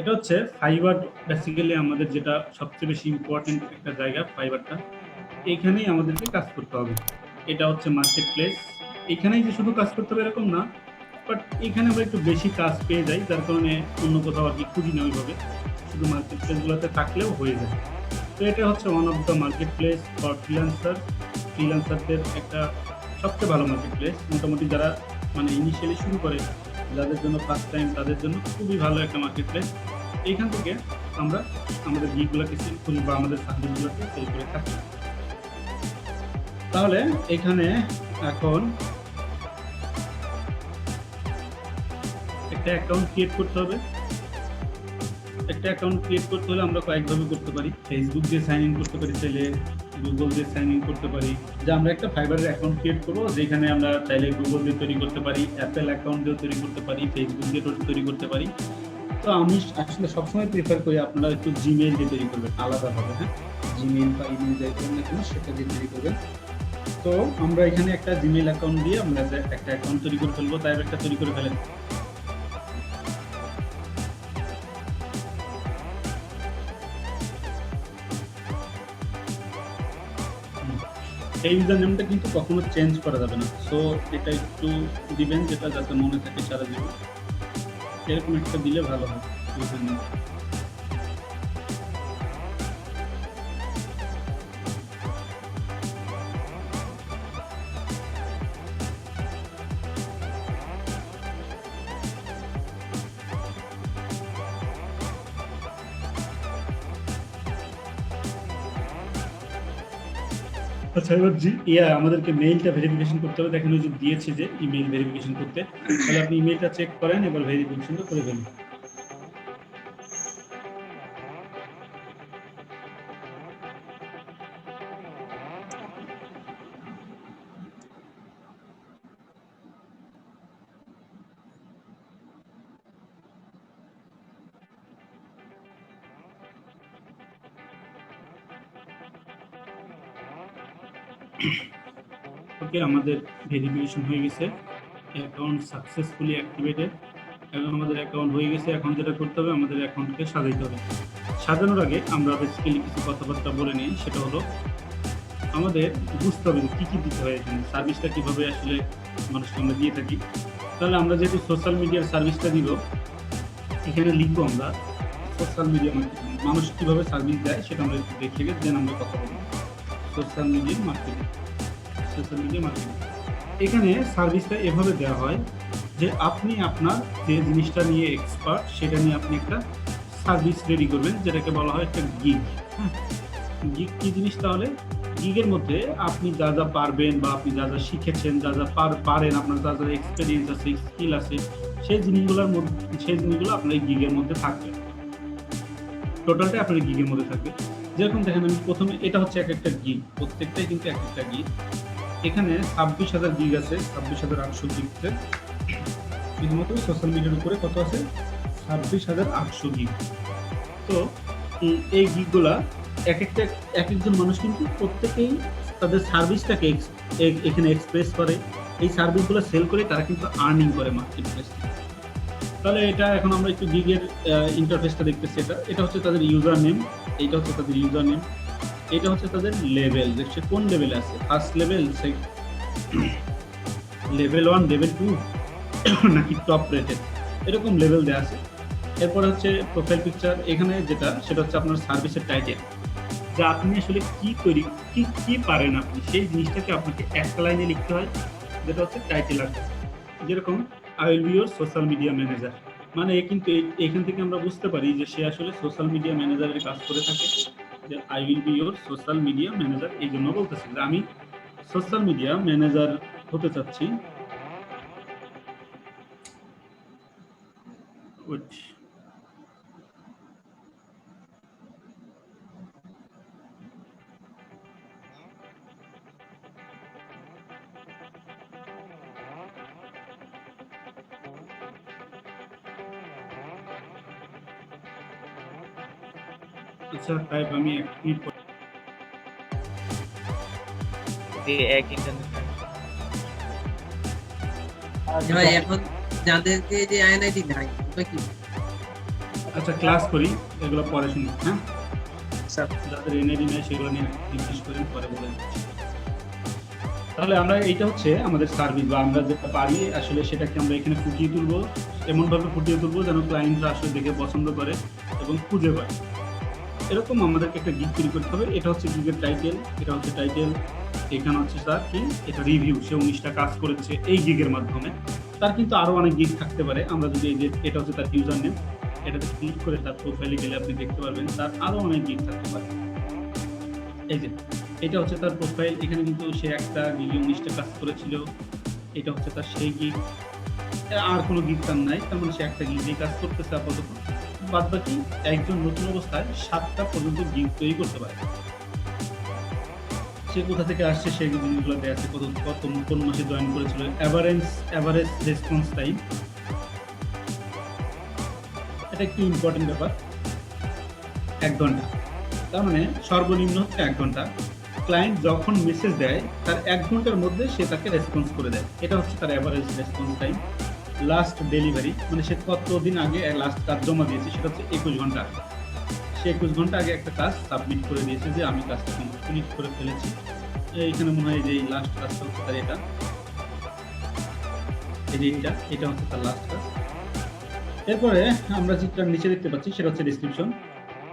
এটা হচ্ছে fibre. Basically আমাদের যেটা সবচেয়ে বেশি ইম্পর্টেন্ট একটা জায়গা ফাইবারটা, এইখানেই আমাদেরকে কাজ করতে হবে। এটা হচ্ছে মার্কেট প্লেস। এখানেই যে শুধু কাজ করতে হবে এরকম না, বাট এখানে আমরা একটু বেশি কাজ পেয়ে যাই, যার কারণে অন্য কোথাও আর কি খুঁজি না ওইভাবে, শুধু মার্কেট প্লেসগুলোতে থাকলেও হয়ে যায়। তো এটা হচ্ছে one of the marketplace for freelancer. ফ্রিল্যান্সারদের একটা সবচেয়ে ভালো মার্কেট প্লেস। মোটামুটি যারা মানে ইনিশিয়ালি শুরু করে, যাদের জন্য ফার্স্ট টাইম, তাদের জন্য খুবই ভালো একটা মার্কেট প্লেস। এইখান থেকে আমরা আমাদের গিগগুলোকে সেল করি বা আমাদের সার্ভিসগুলোকে সেল করে থাকি। তাহলে এখানে এখন একটা অ্যাকাউন্ট ক্রিয়েট করতে হবে। একটা অ্যাকাউন্ট ক্রিয়েট করতে হলে আমরা কয়েকভাবে করতে পারি। ফেসবুক দিয়ে সাইন ইন করতে পারি, চাইলে গুগল দিয়ে সাইন ইন করতে পারি। যে আমরা একটা ফাইবারের অ্যাকাউন্ট ক্রিয়েট করবো, যেখানে আমরা চাইলে গুগল দিয়ে তৈরি করতে পারি, অ্যাপেল অ্যাকাউন্ট দিয়েও তৈরি করতে পারি, ফেসবুক দিয়ে তৈরি করতে পারি। তো আমি আসলে সবসময় প্রিফার করি আপনারা একটু জিমেইল দিয়ে তৈরি করবেন আলাদাভাবে। হ্যাঁ, জিমেইল বা ইমেল যাই করেন না কেন সেটা দিয়ে তৈরি করবেন। তো আমরা এখানে একটা জিমেইল অ্যাকাউন্ট দিয়ে আমরা একটা অ্যাকাউন্ট তৈরি করে ফেলবো। তাই একটা তৈরি করে ফেলেন। এই ইউজার নেমটা কিন্তু কখনো চেঞ্জ করা যাবে না। সো এটা একটু দিবেন যেটা যাতে মনে থাকে সারা জীবন। এরকম একটা দিলে ভালো হয় ইউজার নেম। আচ্ছা, এবার আমাদেরকে মেইলটা ভেরিফিকেশন করতে হবে। দেখেন ওই যে দিয়েছে যে ইমেইল ভেরিফিকেশন করতে, তাহলে আপনি ইমেইলটা চেক করেন, এবার ভেরিফিকেশনটা করে ফেলুন। ওকে, আমাদের ভেরিফিকেশন হয়ে গেছে, অ্যাকাউন্ট সাকসেসফুলি অ্যাক্টিভেটেড। এখন আমাদের অ্যাকাউন্ট হয়ে গেছে। এখন যেটা করতে হবে, আমাদের অ্যাকাউন্টকে সাজাইতে হবে। সাজানোর আগে আমরা বেসিক্যালি কিছু কথাবার্তা বলে নিই। সেটা হলো আমাদের বুঝতে হবে কী কী দিতে হয় এখানে, সার্ভিসটা কীভাবে আসলে মানুষকে আমরা দিয়ে থাকি। তাহলে আমরা যেহেতু সোশ্যাল মিডিয়ার সার্ভিসটা দিব, এখানে লিখবো আমরা সোশ্যাল মিডিয়া মার্কেটিং। মানুষ কীভাবে সার্ভিস দেয় সেটা আমরা একটু দেখে গেলে দেন আমরা কথা বলবো। Social media marketing, social media marketing. এখানে সার্ভিসটা এভাবে দেওয়া হয় যে আপনি আপনার যে জিনিসটা নিয়ে এক্সপার্ট সেটা নিয়ে আপনি একটা সার্ভিস রেডি করবেন, যেটাকে বলা হয় একটা গিগ। হ্যাঁ, গিগ কী জিনিস? তাহলে গিগের মধ্যে আপনি যা যা পারবেন বা আপনি যা যা শিখেছেন, যা যা পারেন, আপনার যা যা এক্সপিরিয়েন্স আছে, স্কিল আছে, সেই জিনিসগুলো আপনার এই গিগের মধ্যে থাকবে। টোটালটাই আপনার গিগের মধ্যে থাকবে। যেরকম দেখেন, আমি প্রথমে এটা হচ্ছে এক একটা গিগ, প্রত্যেকটাই কিন্তু এক একটা গিগ। এখানে 26,000 গিগ আছে, 26,800 গিগতে শুধুমাত্র সোশ্যাল মিডিয়ার উপরে কত আছে? 26,800 গিগ। তো এই গিগগুলা এক একজন মানুষ কিন্তু প্রত্যেকেই তাদের সার্ভিসটাকে এখানে এক্সপ্রেস করে। এই সার্ভিসগুলো সেল করে তারা কিন্তু আর্নিং করে মার্কেট প্লেস। তাহলে এটা এখন আমরা একটু গিগের ইন্টারফেসটা দেখতেছি। এটা হচ্ছে তাদের ইউজার নেম, এইটা হচ্ছে তাদের ইউজার নেম, এটা হচ্ছে তাদের লেভেল, যে সে কোন লেভেলে আছে, ফার্স্ট লেভেল, লেভেল 1, লেভেল 2 নাকি টপ রেটেড, এরকম লেভেল দেওয়া আছে। এরপর হচ্ছে প্রোফাইল পিকচার। এখানে যেটা সেটা হচ্ছে আপনার সার্ভিসের টাইটেল, যে আপনি আসলে কি পারেন, আপনি সেই জিনিসটাকে আপনাকে একটা লাইনে লিখতে হয়, যেটা হচ্ছে টাইটেল। আর যেরকম I will B your social media manager, মানে কিন্তু এখান থেকে আমরা বুঝতে পারি যে সে আসলে সোশ্যাল মিডিয়া ম্যানেজারের কাজ করে থাকে। যে I will B your social media manager, এই জন্য বলতেছি যে আমি সোশ্যাল মিডিয়া ম্যানেজার হতে চাচ্ছি। আচ্ছা, তাই আমি এক মিনিট এক ইন্টারনেট ভাই এখন যাদেরকে যে আইএনআইডি নাই ওটা কি? আচ্ছা ক্লাস করি, এগুলো পরে শুনি, হ্যাঁ? স্যার যাদের এনআইডি নেই সেগুলো নিয়ে জিজ্ঞেস করেন, পরে বলে দিচ্ছি। তাহলে আমরা এইটা হচ্ছে আমাদের সার্ভিস বা আমরা যেটা পারি আসলে সেটাকে আমরা এখানে ফুটিয়ে তুলবো, এমনভাবে ফুটিয়ে তুলবো যেন ক্লায়েন্টরা আসলে দেখে পছন্দ করে এবং খুঁজে পায়। এরকম আমাদেরকে একটা গিগ তৈরি করতে হবে। এটা হচ্ছে গিগের টাইটেল, এটা হচ্ছে টাইটেল, এখানে হচ্ছে তার কি এটা রিভিউ, সে 19টা কাজ করেছে এই গিগের মাধ্যমে। তার কিন্তু আরো অনেক গিগ থাকতে পারে। আমরা যদি এই যে এটা হচ্ছে তার ইউজার নেম, এটাতে ক্লিক করে তার প্রোফাইলে গেলে আপনি দেখতে পারবেন তার আরো অনেক গিগ থাকতে পারে। এই যে এটা হচ্ছে তার প্রোফাইল, এখানে কিন্তু সে একটা গিগে 19টা কাজ করেছিল, এটা হচ্ছে তার সেই গিগ। আর কোনো গিগ তার নাই, তার মানে সে একটা গিগে কাজ করতেছে আপাতত। বাদ বাকি একজন নতুন অবস্থায় 7টা পর্যন্ত গিগ তৈরি করতে পারে। সে কোথা থেকে আসছে সেই জিনিসগুলো দেওয়া আছে, কোন মাসে জয়েন করেছিল, অ্যাভারেজ রেসপন্স টাইম, এটা একটু ইম্পর্টেন্ট ব্যাপার, 1 ঘন্টা। তার মানে সর্বনিম্ন হচ্ছে 1 ঘন্টা। ক্লায়েন্ট যখন মেসেজ দেয় তার 1 ঘন্টার মধ্যে সে তাকে রেসপন্স করে দেয়, এটা হচ্ছে তার average response time. Last delivery মানে সে কতদিন আগে লাস্ট কাজ জমা দিয়েছে, সেটা হচ্ছে 21 ঘন্টা আগে। সে 21 ঘন্টা আগে একটা কাজ সাবমিট করে দিয়েছে যে আমি কাজটা কমপ্লিট করে ফেলেছি। এইখানে মনে হয় যে এই লাস্ট কাজটা হচ্ছে তার এটা, এই যে এটা হচ্ছে তার লাস্ট কাজ। এরপরে আমরা যেটা নিচে দেখতে পাচ্ছি সেটা হচ্ছে ডেসক্রিপশন,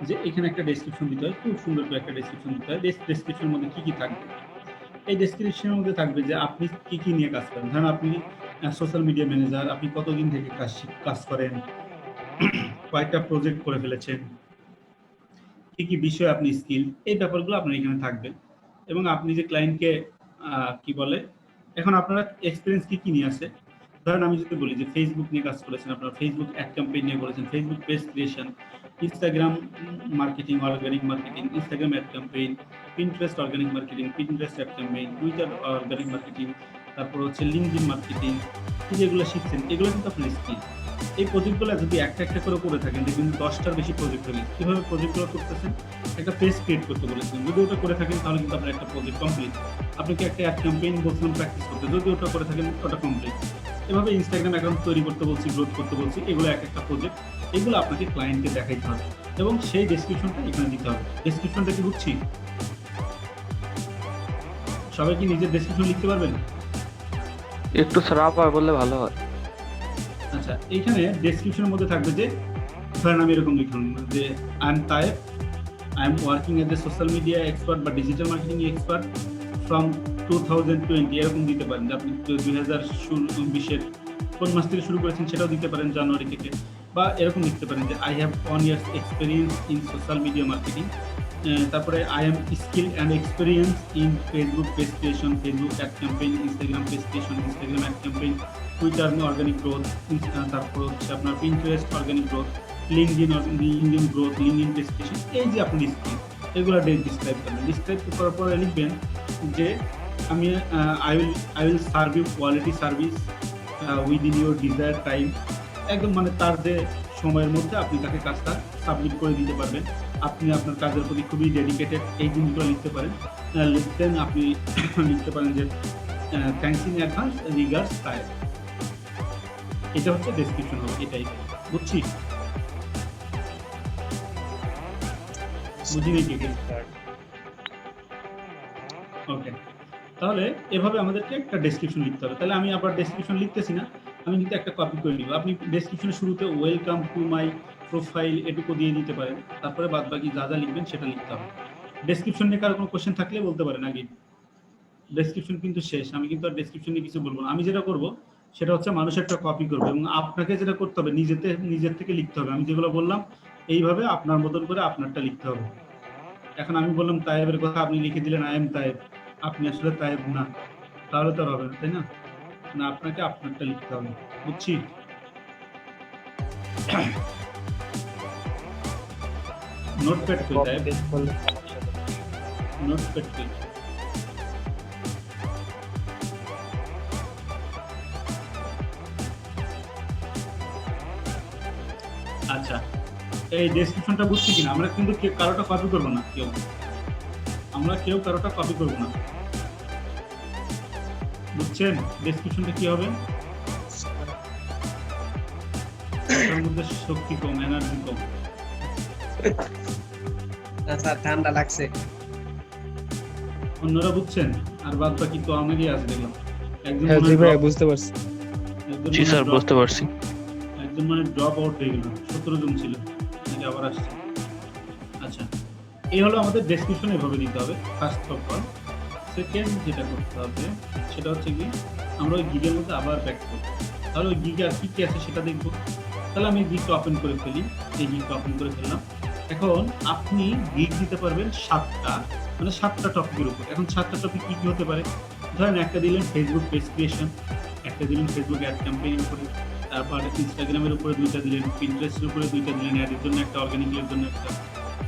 যে এখানে একটা ডেসক্রিপশন দিতে হয়, খুব সুন্দর করে একটা ডেসক্রিপশন দিতে হয়। ডেসক্রিপশনের মধ্যে কি কি থাকবে, এই ডেসক্রিপশনের মধ্যে থাকবে যে আপনি কি কি নিয়ে কাজ করেন। ধরেন আপনি সোশ্যাল মিডিয়া ম্যানেজার, আপনি কতদিন থেকে কাজ করেন, কয়েকটা প্রজেক্ট করে ফেলেছেন, কি কি বিষয়ে আপনি স্কিল, এই ব্যাপারগুলো আপনার এখানে থাকবে। এবং আপনি যে ক্লায়েন্টকে কি বলে, এখন আপনারা এক্সপিরিয়েন্স কি কি নিয়ে আছে। ধরেন আমি যদি বলি যে ফেসবুক নিয়ে কাজ করেছেন, আপনারা ফেসবুক অ্যাড ক্যাম্পেইন নিয়ে করেছেন, Facebook page creation, Instagram marketing, organic marketing, Instagram ad campaign, Pinterest organic marketing, Pinterest add campaign, Twitter organic marketing, তারপর হচ্ছে লিঙ্কডইন মার্কেটিং, যেগুলো শিখছেন এগুলো কিন্তু আপনার স্কিল। এই প্রজেক্টগুলো যদি একটা একটা করে করে থাকেন দেখবেন 10টার বেশি প্রজেক্ট হয়ে গেছে। কীভাবে প্রজেক্টগুলো করতেছেন, একটা পেজ ক্রিয়েট করতে বলেছিলেন, যদি ওটা করে থাকেন তাহলে কিন্তু আপনার একটা প্রজেক্ট কমপ্লিট। আপনাকে একটা অ্যাড ক্যাম্পেইন বলছিলাম প্র্যাকটিস করতে, যদি ওটা করে থাকেন ওটা কমপ্লিট। এভাবে ইনস্টাগ্রাম অ্যাকাউন্ট তৈরি করতে বলছি, গ্রোথ করতে বলছি, এগুলো এক একটা প্রজেক্ট, এগুলো আপনাকে ক্লায়েন্টকে দেখাইতে হবে এবং সেই ডেসক্রিপশনটা এখানে দিতে হবে। ডেসক্রিপশনটা কি বুঝছি? সবাই কি নিজের ডেসক্রিপশন লিখতে পারবেন? একটু সারাপ হয় বললে ভালো হয়। আচ্ছা, এইখানে ডেসক্রিপশনের মধ্যে থাকবে যে ধরেন আমি এরকম লিখলাম যে I am Tayeb, I am working as a social media expert বা ডিজিটাল মার্কেটিং এক্সপার্ট ফ্রম 2020, এরকম দিতে পারেন যে আপনি 2020-এর কোন মাস থেকে শুরু করেছেন সেটাও দিতে পারেন, জানুয়ারি থেকে, বা এরকম লিখতে পারেন যে I have 1 years experience in social media marketing. তারপরে I am skill and experience in Facebook page creation, Facebook ad campaign, Instagram page creation, Instagram ad campaign, Twitter organic growth, তারপর হচ্ছে আপনার Pinterest organic growth, LinkedIn growth, LinkedIn page creation, এই যে আপনি skill এগুলো describe করবেন। Describe করার পরে লিখবেন যে আমি I will serve you quality service within your desire time. একদম মানে তার যে সময়ের মধ্যে আপনি তাকে কাজটা সাবমিট করে দিতে পারবেন, আপনি আপনার কাজের প্রতি খুবই ডেডিকেটেড, এই জিনিসগুলো লিখতে পারেন। লিখতেন আপনি লিখতে পারেন যে থ্যাঙ্কস ইন অ্যাডভান্স রিগার্ডস তাই। এটা হচ্ছে ডেসক্রিপশন হবে, এটাই বুঝছি, বুঝিনি কি? ওকে, তাহলে এভাবে আমাদেরকে একটা ডেসক্রিপশন লিখতে হবে। তাহলে আমি আবার ডেসক্রিপশন লিখতেছি না, আমি কিন্তু একটা কপি করে নিব। আপনি ডেসক্রিপশনের শুরুতে ওয়েলকাম টু মাই প্রোফাইল এটুকু দিয়ে দিতে পারেন, তারপরে বাদ বাকি যা যা লিখবেন সেটা লিখতে হবে। ডেসক্রিপশন নিয়ে কারো কোনো কোশ্চেন থাকলে বলতে পারেন আগে। ডেসক্রিপশন কিন্তু শেষ, আমি কিন্তু আর ডেসক্রিপশন নিয়ে কিছু বলবো না। আমি যেটা করব সেটা হচ্ছে মানুষের একটা কপি করবো এবং আপনাকে যেটা করতে হবে নিজের থেকে লিখতে হবে। আমি যেগুলো বললাম এইভাবে আপনার মতন করে আপনারটা লিখতে হবে। এখন আমি বললাম তায়েবের কথা, আপনি লিখে দিলেন আই এম তায়েব, আপনি আসলে তায়েব না, তাহলে তো আর হবে না, তাই না? না, আপনাকে আপনারটা লিখতে হবে, বুঝছি? নোটপ্যাড কই তায়েব? নোটপ্যাড কই? আচ্ছা, এই ডেসক্রিপশনটা বুঝছি কিনা? আমরা কিন্তু কারোটা কপি করবো না, আমরা কেউ কারোটা কপি করবো না, বুঝছেন? ডেসক্রিপশনটা কি হবে? মাথার মধ্যে শক্তি কম, এনার্জি কম। স্যার ঠান্ডা লাগছে। অন্যরা বুঝছেন? আর বাদ বাকি তো আমারই আছে দেখলাম। একজন হ্যাঁ মনে জি হয় ভাই drop- বুঝতে পারছি। একজন জি মনে হয় স্যার drop- বুঝতে পারছি। একজন মানে ড্রপ আউট হয়ে গেল, 17 জন ছিল, নাকি আবার আসছে। আচ্ছা, এই হলো আমাদের ডেসক্রিপশন, এভাবে দিতে হবে ফার্স্ট অফ অল। সেকেন্ড যেটা করতে হবে সেটা হচ্ছে কি, আমরা ওই গিগের মধ্যে আবার ব্যাক করব। তাহলে ওই গিগে আর কি কি আছে সেটা দেখবো। তাহলে আমি গিগটা ওপেন করে ফেলি, এই গিগটা ওপেন করে ফেললাম। এখন আপনি গিগ দিতে পারবেন 7টা, মানে 7টা টপিকের উপর। এখন 7টা টপিক কি কি হতে পারে? ধরেন একটা দিলেন ফেসবুক পেজ ক্রিয়েশন, একটা দিলেন ফেসবুক অ্যাড ক্যাম্পেইনের উপরে, তারপর ইনস্টাগ্রামের উপরে 2টা দিলেন, পিন্টারেস্টের উপরে 2টা দিলেন, অ্যাডের জন্য একটা, অর্গানিকের জন্য একটা,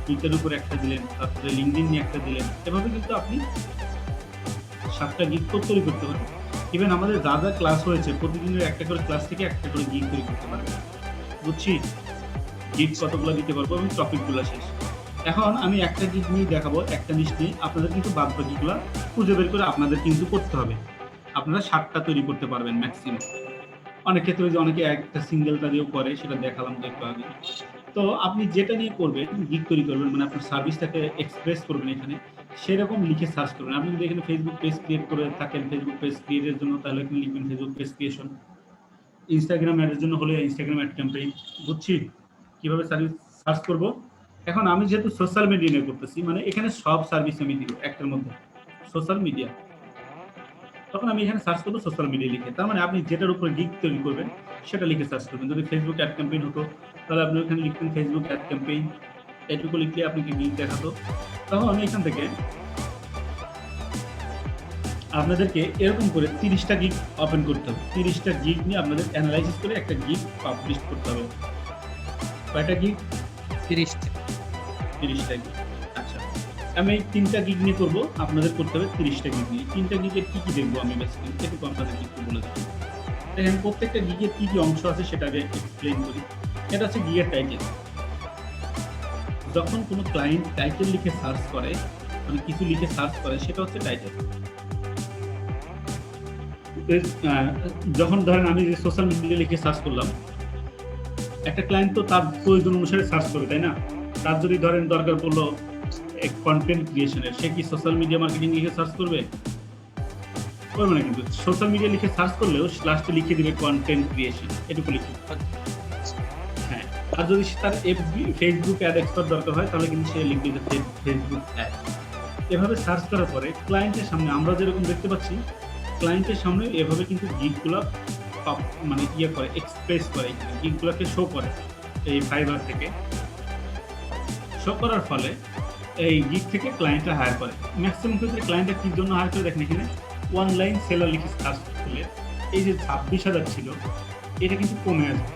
টুইটারের উপরে একটা দিলেন, তারপরে লিঙ্কডইন নিয়ে একটা দিলেন। এভাবে কিন্তু আপনি 7টা গিগ তৈরি করতে পারবেন। ইভেন আমাদের যা যা ক্লাস হয়েছে প্রতিদিনের একটা করে ক্লাস থেকে একটা করে গিগ তৈরি করতে পারবেন। বুঝছি গিগ কতগুলো দিতে পারবো এবং টপিকগুলো শেষ। এখন আমি একটা গিগ নিয়ে দেখাবো, একটা জিনিস নিয়ে আপনাদের কিন্তু বাদ বাকিগুলো খুঁজে বের করে আপনাদের কিন্তু করতে হবে। আপনারা 7টা তৈরি করতে পারবেন ম্যাক্সিমাম। অনেক ক্ষেত্রে যে অনেকে একটা সিঙ্গেলটা দিয়েও করে, সেটা দেখালাম তো একটু আগে। তো আপনি যেটা নিয়ে করবেন, গিগ তৈরি করবেন, মানে আপনার সার্ভিসটাকে এক্সপ্রেস করবেন এখানে, সেরকম লিখে সার্চ করবেন। আপনি যদি এখানে ফেসবুক পেজ ক্রিয়েট করে থাকেন, ফেসবুক পেজ ক্রিয়েটের জন্য, তাহলে এখানে লিখবেন ফেসবুক পেজ ক্রিয়েশন। ইনস্টাগ্রাম অ্যাডের জন্য হলে ইনস্টাগ্রাম অ্যাড ক্যাম্পেইন। বুঝছি কিভাবে সার্ভিস সার্চ করব। এখন আমি যেহেতু সোশ্যাল মিডিয়া নিয়ে করতেছি, মানে এখানে সব সার্ভিস আমি দিব একটার মধ্যে, সোশ্যাল মিডিয়া। তখন আমি এখানে সার্চ করবো সোশ্যাল মিডিয়া লিখে। তার মানে আপনি যেটার উপরে গিগ তৈরি করবেন সেটা লিখে সার্চ করবেন। যদি ফেসবুক অ্যাড ক্যাম্পেইন হতো, তাহলে আপনি ওখানে লিখতেন ফেসবুক অ্যাড ক্যাম্পেইন, এটুকু লিখলে আপনাকে গিগ দেখাতো। তখন আমি এখান থেকে আপনাদেরকে এরকম করে 30টা গিগ ওপেন করতে হবে। 30টা গিগ নিয়ে আপনাদের অ্যানালাইসিস করে একটা গিগ পাবলিশ করতে হবে। কয়টা গিগ? 30টা। 30টা গিগ। আচ্ছা, আমি এই 3টা গিগ নিয়ে করবো, আপনাদের করতে হবে 30টা গিগ নিয়ে। 3টা গিগের কি কি দেখবো আমি বেসিক্যালি এটুকু আপনাদেরকে একটু বলে দেবো। দেখেন প্রত্যেকটা গিগের কি কি অংশ আছে সেটা আগে এক্সপ্লেইন করি। এটা হচ্ছে গিগের টাইটেল। যখন কোনো ক্লায়েন্ট টাইটেল লিখে সার্চ করে, মানে কিছু লিখে সার্চ করে, সেটা হচ্ছে টাইটেল। যখন ধরেন আমি যে সোশ্যাল মিডিয়া লিখে সার্চ করলাম, একটা ক্লায়েন্ট তো তার প্রয়োজন অনুসারে সার্চ করে, তাই না? তার যদি ধরেন দরকার পড়লো কন্টেন্ট ক্রিয়েশনের, সে কি সোশ্যাল মিডিয়া মার্কেটিং লিখে সার্চ করবে? করবে না। কিন্তু সোশ্যাল মিডিয়া লিখে সার্চ করলেও লাস্টে লিখে দিবে কন্টেন্ট ক্রিয়েশন, এটুকু লিখে। হ্যাঁ, আর যদি তার ফেসবুক অ্যাড এক্সপার্ট দরকার হয়, তাহলে কিন্তু সে লিখবে যে ফেসবুক অ্যাড। এভাবে সার্চ করার পরে ক্লায়েন্টের সামনে আমরা যেরকম দেখতে পাচ্ছি, ক্লায়েন্টের সামনে এভাবে কিন্তু গিগগুলো মানে ইয়ে করে, এক্সপ্রেস করে, গিগগুলোকে শো করে এই ফাইবার থেকে। শো করার ফলে এই গিগ থেকে ক্লায়েন্টরা হায়ার করে। ম্যাক্সিমাম ক্ষেত্রে ক্লায়েন্টরা কি জন্য হায়ার করে দেখেন, এখানে অনলাইন সেলার লিখে সার্চ করলে এই যে 26,000 ছিল, এটা কিন্তু কমে আসবে।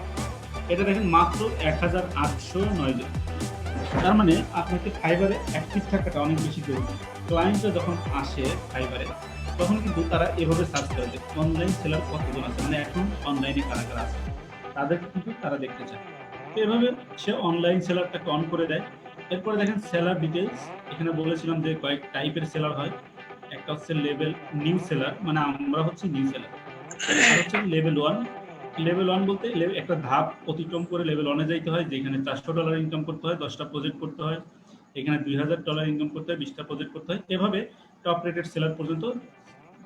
এটা দেখেন মাত্র 1,809 জন। তার মানে আপনাকে ফাইবারে অ্যাক্টিভ থাকাটা অনেক বেশি জরুরি। ক্লায়েন্টরা যখন আসে ফাইবারে, তখন কিন্তু তারা এভাবে সার্চ করে যে অনলাইন সেলার কতজন আছে, মানে এখন অনলাইনে কারা কারা আছে, তাদেরকে কিন্তু তারা দেখতে চায়। তো এভাবে সে অনলাইন সেলারটাকে অন করে দেয়। এরপরে দেখেন সেলার ডিটেলস। এখানে বলেছিলাম যে কয়েক টাইপের সেলার হয়। একটা হচ্ছে লেভেল নিউ সেলার, মানে আমরা হচ্ছে নিউ সেলার। আর হচ্ছে লেভেল 1। লেভেল 1 বলতে একটা ধাপ অতিক্রম করে লেভেল 1-এ যাইতে হয়, যেখানে $400 ইনকাম করতে হয়, 10টা প্রজেক্ট করতে হয়। এখানে $2,000 ইনকাম করতে হয়, 20টা প্রজেক্ট করতে হয়। এভাবে টপ রেটেড সেলার পর্যন্ত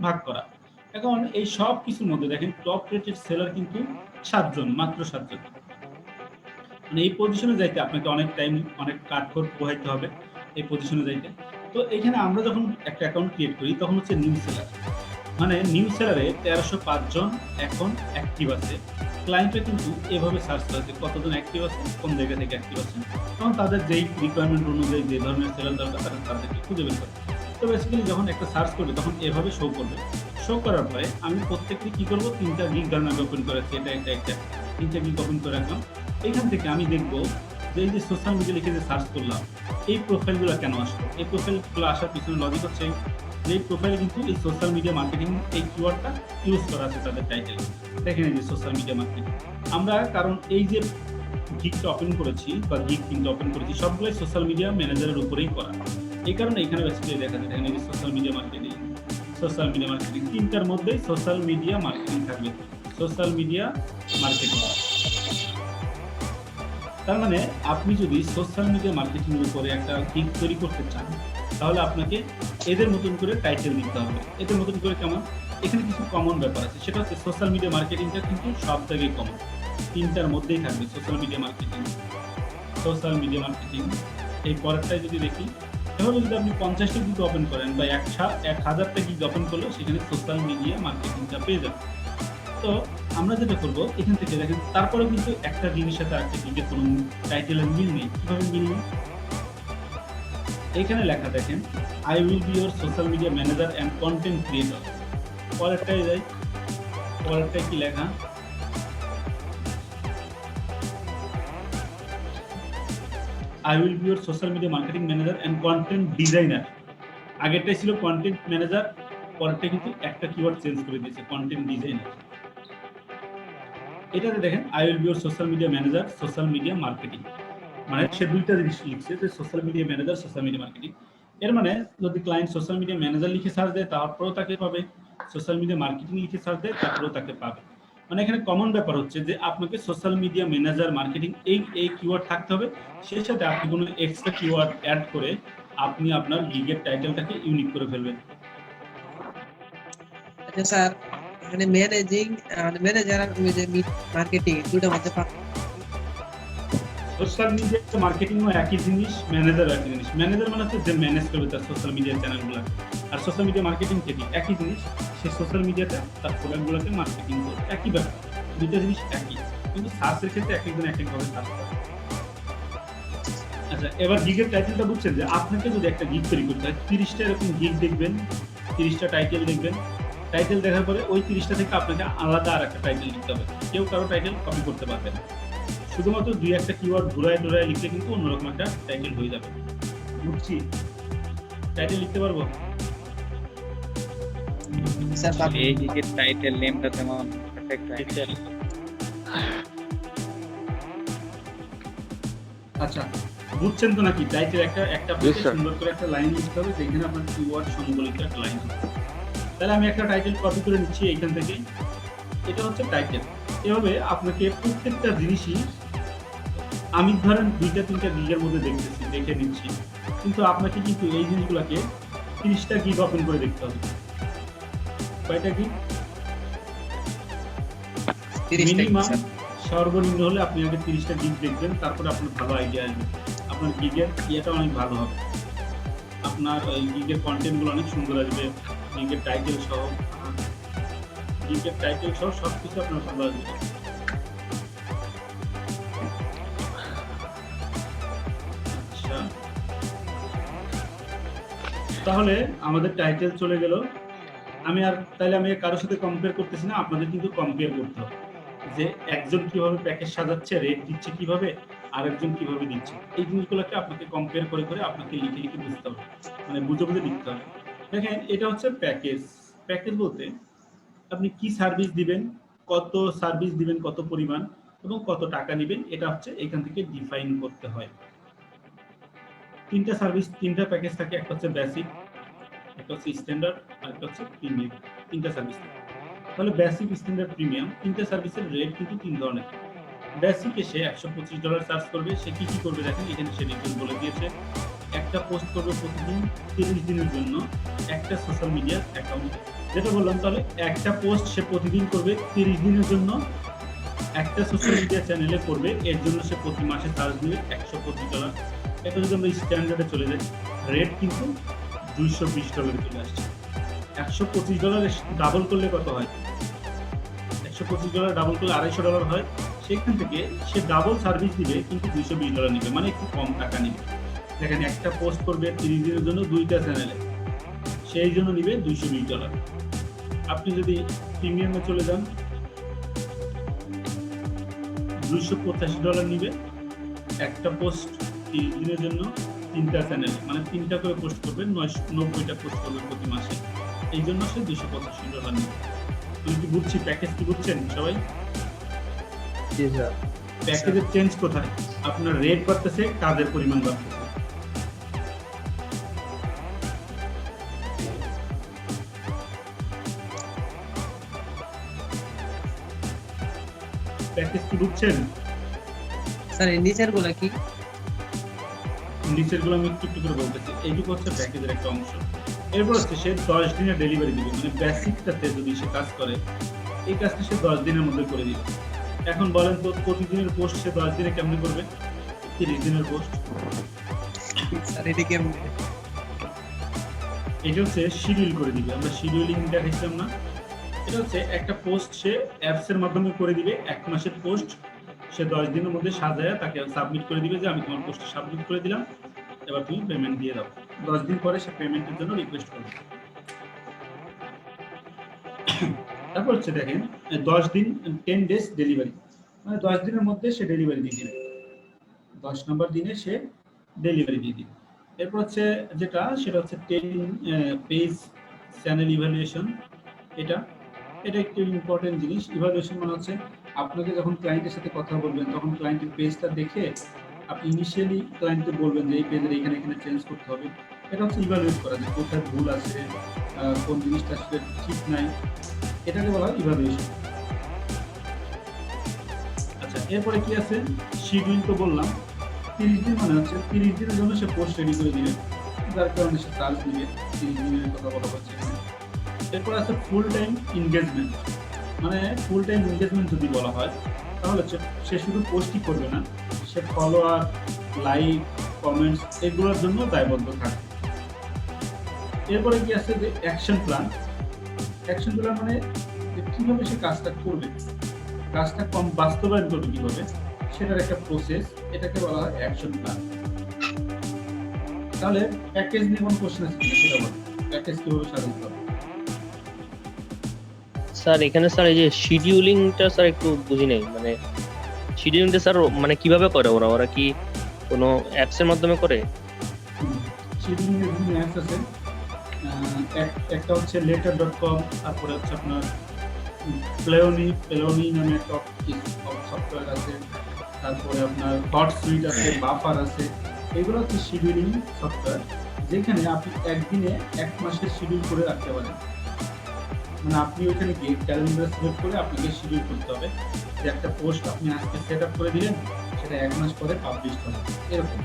ভাগ করা। এখন এই সব কিছুর মধ্যে দেখেন টপ রেটেড সেলার কিন্তু 7 জন, মাত্র 7 জন। মানে এই পজিশনে যাইতে আপনাকে অনেক টাইম, অনেক কাঠখড় পোহাইতে হবে এই পজিশনে যাইতে। তো এখানে আমরা যখন একটা অ্যাকাউন্ট ক্রিয়েট করি, তখন হচ্ছে নিউ সেলার, মানে নিউ সেলারে 1305 জন এখন অ্যাক্টিভ আছে। ক্লায়েন্টরা কিন্তু এভাবে সার্চ করে যে কতজন অ্যাক্টিভ আছে, কোন জায়গা থেকে অ্যাক্টিভ আছে, তখন তাদের যেই রিকোয়ারমেন্ট অনুযায়ী যে ধরনের সেলার দরকার তারা তাদেরকে খুঁজে বের করে। তো বেসিক্যালি যখন একটা সার্চ করবে, তখন এভাবে শো করবে। শো করার পরে আমি প্রত্যেকটি কী করবো, 3টা গিগ ধরনের ওপেন করেছি, এটা একটা 3টা গিগ ওপেন করে রাখলাম। এইখান থেকে আমি দেখবো যে এই যে সোশ্যাল মিডিয়া লিখে যে সার্চ করলাম, এই প্রোফাইলগুলো কেন আসলো। এই প্রোফাইলগুলো আসার পিছনে লজিক হচ্ছে যে এই প্রোফাইলে কিন্তু এই সোশ্যাল মিডিয়া মার্কেটিং এই কিওয়ার্ডটা ইউজ করা আছে তাদের টাইটেলে। দেখেন এই যে সোশ্যাল মিডিয়া মার্কেটিং, আমরা কারণ এই যে গিগটা ওপেন করেছি বা গিগ কিন্তু ওপেন করেছি, সবগুলোই সোশ্যাল মিডিয়া ম্যানেজারের উপরেই করা। এই কারণে এখানে বেসিক্যালি দেখা যায়, দেখেন এই যে social media marketing, social media marketing, 3টার মধ্যেই সোশ্যাল মিডিয়া মার্কেটিং থাকবে। সোশ্যাল মিডিয়া মার্কেটিং তার মানে আপনি যদি সোশ্যাল মিডিয়া মার্কেটিং এর উপরে একটা গিগ তৈরি করতে চান, তাহলে আপনাকে এদের মতন করে টাইটেল দিতে হবে। এদের মতন করে কেমন? এখানে কিছু কমন ব্যাপার আছে, সেটা হচ্ছে সোশ্যাল মিডিয়া মার্কেটিংটা কিন্তু সব জায়গায় কমন, তিনটার মধ্যেই থাকবে social media marketing. Social media marketing এই পরেরটায় যদি দেখি, তাহলে যদি আপনি 50টা গিগ ওপেন করেন বা 1000টা গিগ ওপেন করলেও সেখানে সোশ্যাল মিডিয়া মার্কেটিংটা পেয়ে যাবেন। তো আমরা যেটা করবো এখান থেকে দেখেন, তারপরে কিন্তু একটা গিগের সাথে আরেকটা গিগের কোনো টাইটেলের মিল নেই। কিভাবে মিল নেই? এখানে লেখা দেখেন, I will be your social media manager and content creator. পরেরটাই যাই, পরেরটায় কি লেখা? I will be your social media marketing manager and content designer. আগেরটাই ছিল কন্টেন্ট ম্যানেজার, পরেরটা কিন্তু একটা কিওয়ার্ড চেঞ্জ করে দিয়েছে, কন্টেন্ট ডিজাইনার। এটাতে দেখেন I will be your social media manager, social media marketing, মানে সে দুইটা জিনিস লিখছে, যে social media manager, social media marketing. এর মানে যদি ক্লায়েন্ট সোশ্যাল মিডিয়া ম্যানেজার লিখে সার্চ দেয় তারপরেও তাকে পাবে, সোশ্যাল মিডিয়া মার্কেটিং লিখে সার্চ দেয় তারপরেও তাকে পাবে। মানে এখানে কমন ব্যাপার হচ্ছে যে আপনাকে সোশ্যাল মিডিয়া ম্যানেজার মার্কেটিং এই কিওয়ার্ড থাকতে হবে, সেই সাথে আপনি কোনো এক্সট্রা কিওয়ার্ড অ্যাড করে আপনি আপনার গিগের টাইটেলটাকে ইউনিক করে ফেলবেন। আচ্ছা স্যার, এখানে ম্যানেজিং আর ম্যানেজার আর মার্কেটিং দুটোর মধ্যে সোশ্যাল মিডিয়া মার্কেটিংও একই জিনিস, ম্যানেজারও একই জিনিস। ম্যানেজার মানে হচ্ছে যে ম্যানেজ করবে তার সোশ্যাল মিডিয়া চ্যানেলগুলো, আর সোশ্যাল মিডিয়া মার্কেটিং কি একই জিনিস, সে সোশ্যাল মিডিয়াতে তার প্রোডাক্টগুলোকে মার্কেটিং করে। একই ব্যাপার, দুইটা জিনিস একই, কিন্তু সার্চের ক্ষেত্রে এক একজন এক একভাবে সার্চ করে। আচ্ছা, এবার গিগের টাইটেলটা বুঝছেন যে আপনাকে যদি একটা গিগ তৈরি করতে হয়, 30টা এরকম গিগ দেখবেন, 30টা টাইটেল দেখবেন। টাইটেল দেখার পরে ওই 30টা থেকে আপনাকে আলাদা আর একটা টাইটেল লিখতে হবে। কেউ কারো টাইটেল কপি করতে পারবে না, শুধুমাত্র দুই একটা কিওয়ার্ড ঘুরায় লিখলে কিন্তু অন্যরকম একটা টাইটেল হয়ে যাবে। বুঝছি? টাইটেল লিখতে পারবো? স্যার এই গিগের টাইটেল নেমটা তেমন পারফেক্ট হয়েছে। আচ্ছা, বুঝছেন তো নাকি? টাইটেল একটা Yes, sir. সুন্দর করে একটা লাইন লিখতে হবে, যেখানে আপনার কিওয়ার্ড সম্বলিত একটা লাইন হবে। তাহলে আমি একটা টাইটেল কপি করে নিচ্ছি এইখান থেকে, এটা হচ্ছে টাইটেল। এভাবে আপনাকে প্রত্যেকটা জিনিসই, আমি ধরেন 2-3টা গিগের মধ্যে দেখে নিচ্ছি, কিন্তু আপনাকে কিন্তু এই জিনিসগুলোকে 30টা গিগ ওপেন করে দেখতে হবে। কয়টা গিগ? 30টা minimum sir. সর্বনিম্ন হলে আপনি আগে 30টা গিগ দেখবেন, তারপরে আপনার ভালো আইডিয়া আসবে, আপনার গিগের ইয়েটা অনেক ভালো হবে, আপনার ওই গিগের কন্টেন্টগুলো অনেক সুন্দর আসবে, গিগের টাইটেল সহ সবকিছু আপনার ভালো আসবে। আচ্ছা, তাহলে আমাদের টাইটেল চলে গেল। আমি কারোর সাথে কম্পেয়ার করতেছি না, আপনাদের কিন্তু কম্পেয়ার করতে হবে যে একজন কিভাবে প্যাকেজ সাজাচ্ছে, রেট দিচ্ছে কিভাবে, আর একজন কিভাবে দিচ্ছে। এই জিনিসগুলোকে আপনাকে কম্পেয়ার করে আপনাকে লিখে বুঝতে হবে, মানে বুঝে লিখতে হবে। দেখেন, এটা হচ্ছে প্যাকেজ। প্যাকেজ বলতে আপনি কি সার্ভিস দিবেন, কত সার্ভিস দিবেন, কত পরিমাণ এবং কত টাকা নেবেন, এটা হচ্ছে এখান থেকে ডিফাইন করতে হয়। তিনটা প্যাকেজ থাকে, একটা হচ্ছে বেসিক, একটা হচ্ছে স্ট্যান্ডার্ড, আর একটা হচ্ছে প্রিমিয়াম। তিনটা সার্ভিস থাকে। তাহলে বেসিক, স্ট্যান্ডার্ড, প্রিমিয়াম তিনটা সার্ভিসের রেট কিন্তু 3 ধরনের। বেসিকে সে $125 চার্জ করবে। সে কি করবে দেখেন, এখানে সে ডিটেইলস বলে দিয়েছে। একটা পোস্ট করবে প্রতিদিন 30 দিনের জন্য একটা সোশ্যাল মিডিয়া অ্যাকাউন্ট। যেটা বললাম, তাহলে একটা পোস্ট সে প্রতিদিন করবে 30 দিনের জন্য একটা সোশ্যাল মিডিয়া চ্যানেলে করবে, এর জন্য সে প্রতি মাসে চার্জ নেবে $125। এটা যদি আমরা স্ট্যান্ডার্ডে চলে যাই, রেট কিন্তু $220 চলে আসছে। $125 ডাবল করলে কত হয়? $125 ডাবল করলে $250 হয়। সেখান থেকে সে ডাবল সার্ভিস দিবে, কিন্তু $220 নেবে, মানে একটু কম টাকা নেবে। দেখেন, একটা পোস্ট করবে 30 দিনের জন্য 2টা চ্যানেলে, সেই জন্য নিবে $220। আপনি যদি প্রিমিয়ামে চলে যান, $285 নিবে। একটা পোস্ট 30 দিনের জন্য 3টা চ্যানেলে, মানে 3টা করে পোস্ট করবেন, 90টা পোস্ট করবেন প্রতি মাসে, এই জন্য সে $285 নেবে। তুমি কি বুঝছি? প্যাকেজ কি বুঝছেন সবাই? জি স্যার। প্যাকেজের চেঞ্জ কোথায়? আপনার রেট বাড়তেছে, কাজের পরিমাণ বাড়তেছে। প্যাকেজ কি বুঝছেন? স্যার এর নিচের গুলা কি? নিচের গুলো আমি একটু একটু করে বলতেছি। এইটুকু হচ্ছে প্যাকেজের একটা অংশ। এরপর হচ্ছে সে 10 দিনের ডেলিভারি দিবে, মানে বেসিকটাতে যদি সে কাজ করে এই কাজটা সে 10 দিনের মধ্যে করে দিবে। এখন বলেন তো প্রতিদিনের পোস্ট সে 10 দিনে কেমনে করবে? 30 দিনের পোস্ট। স্যার এটা কেমনে? এটা হচ্ছে শিডিউল করে দিবে। আমরা শিডিউলিং দেখাইছিলাম না? এটা হচ্ছে একটা পোস্ট সে অ্যাপস এর মাধ্যমে করে দিবে। 1 মাসের পোস্ট সে 10 দিনের মধ্যে সাজায়া তাকে সাবমিট করে দিবে যে আমি তোমার পোস্ট সাবমিট করে দিলাম, এবার তুমি পেমেন্ট দিয়ে দাও। 10 দিন পরে সে পেমেন্টের জন্য রিকোয়েস্ট করবে। তারপর হচ্ছে দেখেন 10 দিন 10 ডেজ ডেলিভারি, মানে 10 দিনের মধ্যে সে ডেলিভারি দিয়ে দিবে। 10 নম্বর দিনে সে ডেলিভারি দিয়ে দিবে। এরপর হচ্ছে যেটা সেটা হচ্ছে 10 পেজ চ্যানেল ইভ্যালুয়েশন। এটা একটি ইম্পর্টেন্ট জিনিস। ইভ্যালুয়েশন মানে হচ্ছে আপনাকে যখন ক্লায়েন্টের সাথে কথা বলবেন তখন ক্লায়েন্টের পেজটা দেখে আপনি ইনিশিয়ালি ক্লায়েন্টকে বলবেন যে এই পেজের এখানে চেঞ্জ করতে হবে। এটা হচ্ছে ইভ্যালুয়েট করা যে কোথায় ভুল আছে, কোন জিনিসটা আসলে ঠিক নাই, এটাকে বলা হয় ইভ্যালুয়েশন। আচ্ছা, এরপরে কি আছে? শিডিউল তো বললাম। 30 দিন মানে হচ্ছে 30 দিনের জন্য সে পোস্ট রেডি করে দিবে, যার কারণে সে চার্জ দিবে। 30 দিনের কথা বলা হচ্ছে এখানে। এরপর আছে ফুল টাইম এনগেজমেন্ট, মানে ফুল টাইম এনগেজমেন্ট যদি বলা হয় তাহলে সে শুধু পোস্টই করবে না, সে ফলোয়ার, লাইক, কমেন্টস এগুলোর জন্য দায়বদ্ধ থাকবে। এরপরে কি আছে যে অ্যাকশন প্ল্যান। অ্যাকশন প্ল্যান মানে কিভাবে সে কাজটা করবে, কাজটা বাস্তবায়ন করবে কিভাবে, সেটার একটা প্রসেস, এটাকে বলা হয় অ্যাকশন প্ল্যান। তাহলে প্যাকেজ নিয়ে কোনো কোশ্চেন আছে কিনা সেটা বলো, প্যাকেজ কিভাবে সাজাতে হবে? স্যার এখানে স্যার এই যে শিডিউলিংটা স্যার একটু বুঝি নাই, মানে শিডিউলিংটা স্যার মানে কিভাবে করে ওরা কি কোনো অ্যাপস এর মাধ্যমে করে? শিডিউলিং এর বিভিন্ন অ্যাপস আছে। একটা হচ্ছে letter.com, তারপরে হচ্ছে আপনার প্লেওনি নামে একটা সফটওয়্যার আছে, তারপরে আপনার হটসুইট আছে, বাফার আছে। এগুলো হচ্ছে শিডিউলিং সফটওয়্যার, যেখানে আপনি একদিনে 1 মাসের শিডিউল করে রাখতে পারেন। মানে আপনি ওইখানে গিয়ে ক্যালেন্ডার সিলেক্ট করে আপনাকে শিডিউল করতে হবে যে একটা পোস্ট আপনি আজকে সেট আপ করে দিলেন, সেটা 1 মাস পরে পাবলিশ হবে, এরকম।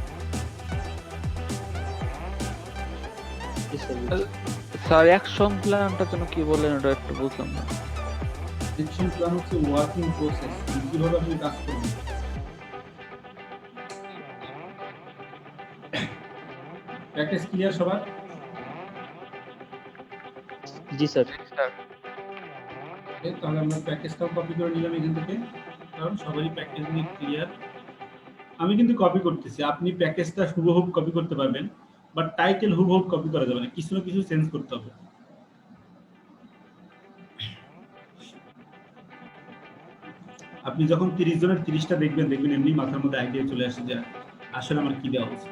স্যার অ্যাকশন প্ল্যানটার জন্য কি বললেন ওটা একটু বুঝলাম না। অ্যাকশন প্ল্যান হচ্ছে ওয়ার্কিং প্রসেস, কিভাবে আপনি কাজ করবেন। প্যাকেজ ক্লিয়ার সবার? জি স্যার। তাহলে আমরা প্যাকেজটাও কপি করে নিলাম এখান থেকে, কারণ সবারই প্যাকেজ নিয়ে ক্লিয়ার। আমি কিন্তু কপি করতেছি, আপনি প্যাকেজটা হুবহু কপি করতে পারবেন, বাট টাইটেল হুবহু কপি করা যাবে না, কিছু না কিছু চেঞ্জ করতে হবে। আপনি যখন 30 জনের 30টা দেখবেন এমনি মাথার মধ্যে আইডিয়া চলে আসে যে আসলে আমার কি দেওয়া উচিত।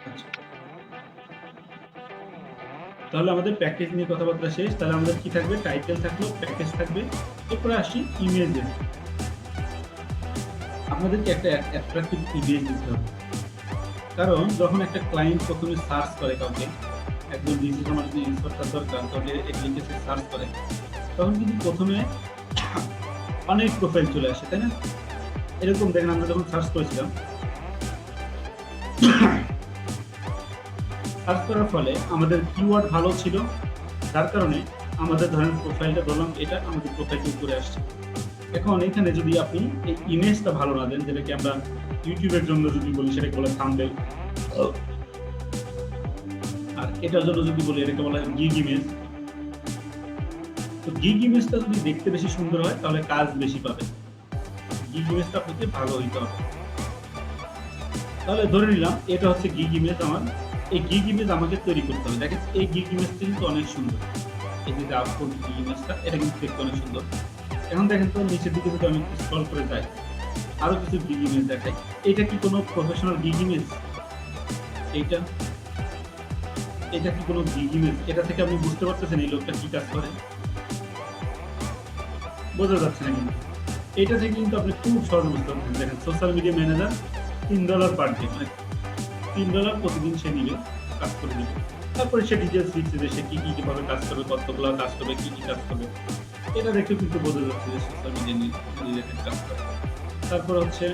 আচ্ছা, তাহলে আমাদের প্যাকেজ নিয়ে কথাবার্তা শেষ। তাহলে আমাদের কি থাকবে? টাইটেল থাকলো, প্যাকেজ থাকবে, এরপরে আসি ইমেজে। আপনাদেরকে একটা অ্যাট্রাকটিভ ইমেজ দিতে হবে, কারণ যখন একটা ক্লায়েন্ট প্রথমে সার্চ করে কাউকে, একজন ডিজিটাল মার্কেটিং এক্সপার্ট দরকার, তবে লিখে সার্চ করে, তখন কিন্তু প্রথমে অনেক প্রোফাইল চলে আসে, তাই না? এরকম দেখেন আমরা যখন সার্চ করেছিলাম, সার্চ করার ফলে আমাদের কিওয়ার্ড ভালো ছিল, যার কারণে আমাদের ধরেন প্রোফাইলটা ধরলাম, এটা আমাদের প্রোফাইলটা উপরে আসছে। এখন এখানে যদি আপনি এই ইমেজটা ভালো না দেন, যেটাকে আমরা ইউটিউবের জন্য যদি বলি সেটাকে বলে থাম্বনেল, আর এটার জন্য যদি বলি এটাকে বলা হয় গিগ ইমেজ। তো গিগ ইমেজটা যদি দেখতে বেশি সুন্দর হয় তাহলে কাজ বেশি পাবে। গিগ ইমেজটা আপনাকে ভালো হইতে হবে। তাহলে ধরে নিলাম এটা হচ্ছে গিগ ইমেজ আমার, এই গিগ ইমেজ আমাকে তৈরি করতে হবে। দেখেন এই গিগ ইমেজটা কিন্তু অনেক সুন্দর, এই যে আউটপুট গিগ ইমেজটা, এটা কিন্তু দেখতে অনেক সুন্দর। এখন দেখেন তো নিচের দিকে যদি আমি স্ক্রল করে যাই, আরো কিছু গিগ ইমেজ দেখাই। এটা কি কোনো প্রফেশনাল গিগ ইমেজ? এটা কি কোনো গিগ ইমেজ? এটা থেকে আপনি বুঝতে পারতেছেন এই লোকটা কি কাজ করে? বোঝা যাচ্ছে না কিন্তু। এটা থেকে কিন্তু আপনি খুব সহজ বুঝতে পারছেন। দেখেন social media manager $3 per day, মানে $3 প্রতিদিন সে নিবে, কাজ করে দিবে। তারপরে সে ডিটেলস দিচ্ছে যে সে কি কিভাবে কাজ করবে, কতগুলো কাজ করবে, কি কাজ করবে। এটা দেখে কিন্তু বোঝা যাচ্ছে যে সোশ্যাল মিডিয়া রিলেটেড কাজ করে। তারপর হচ্ছে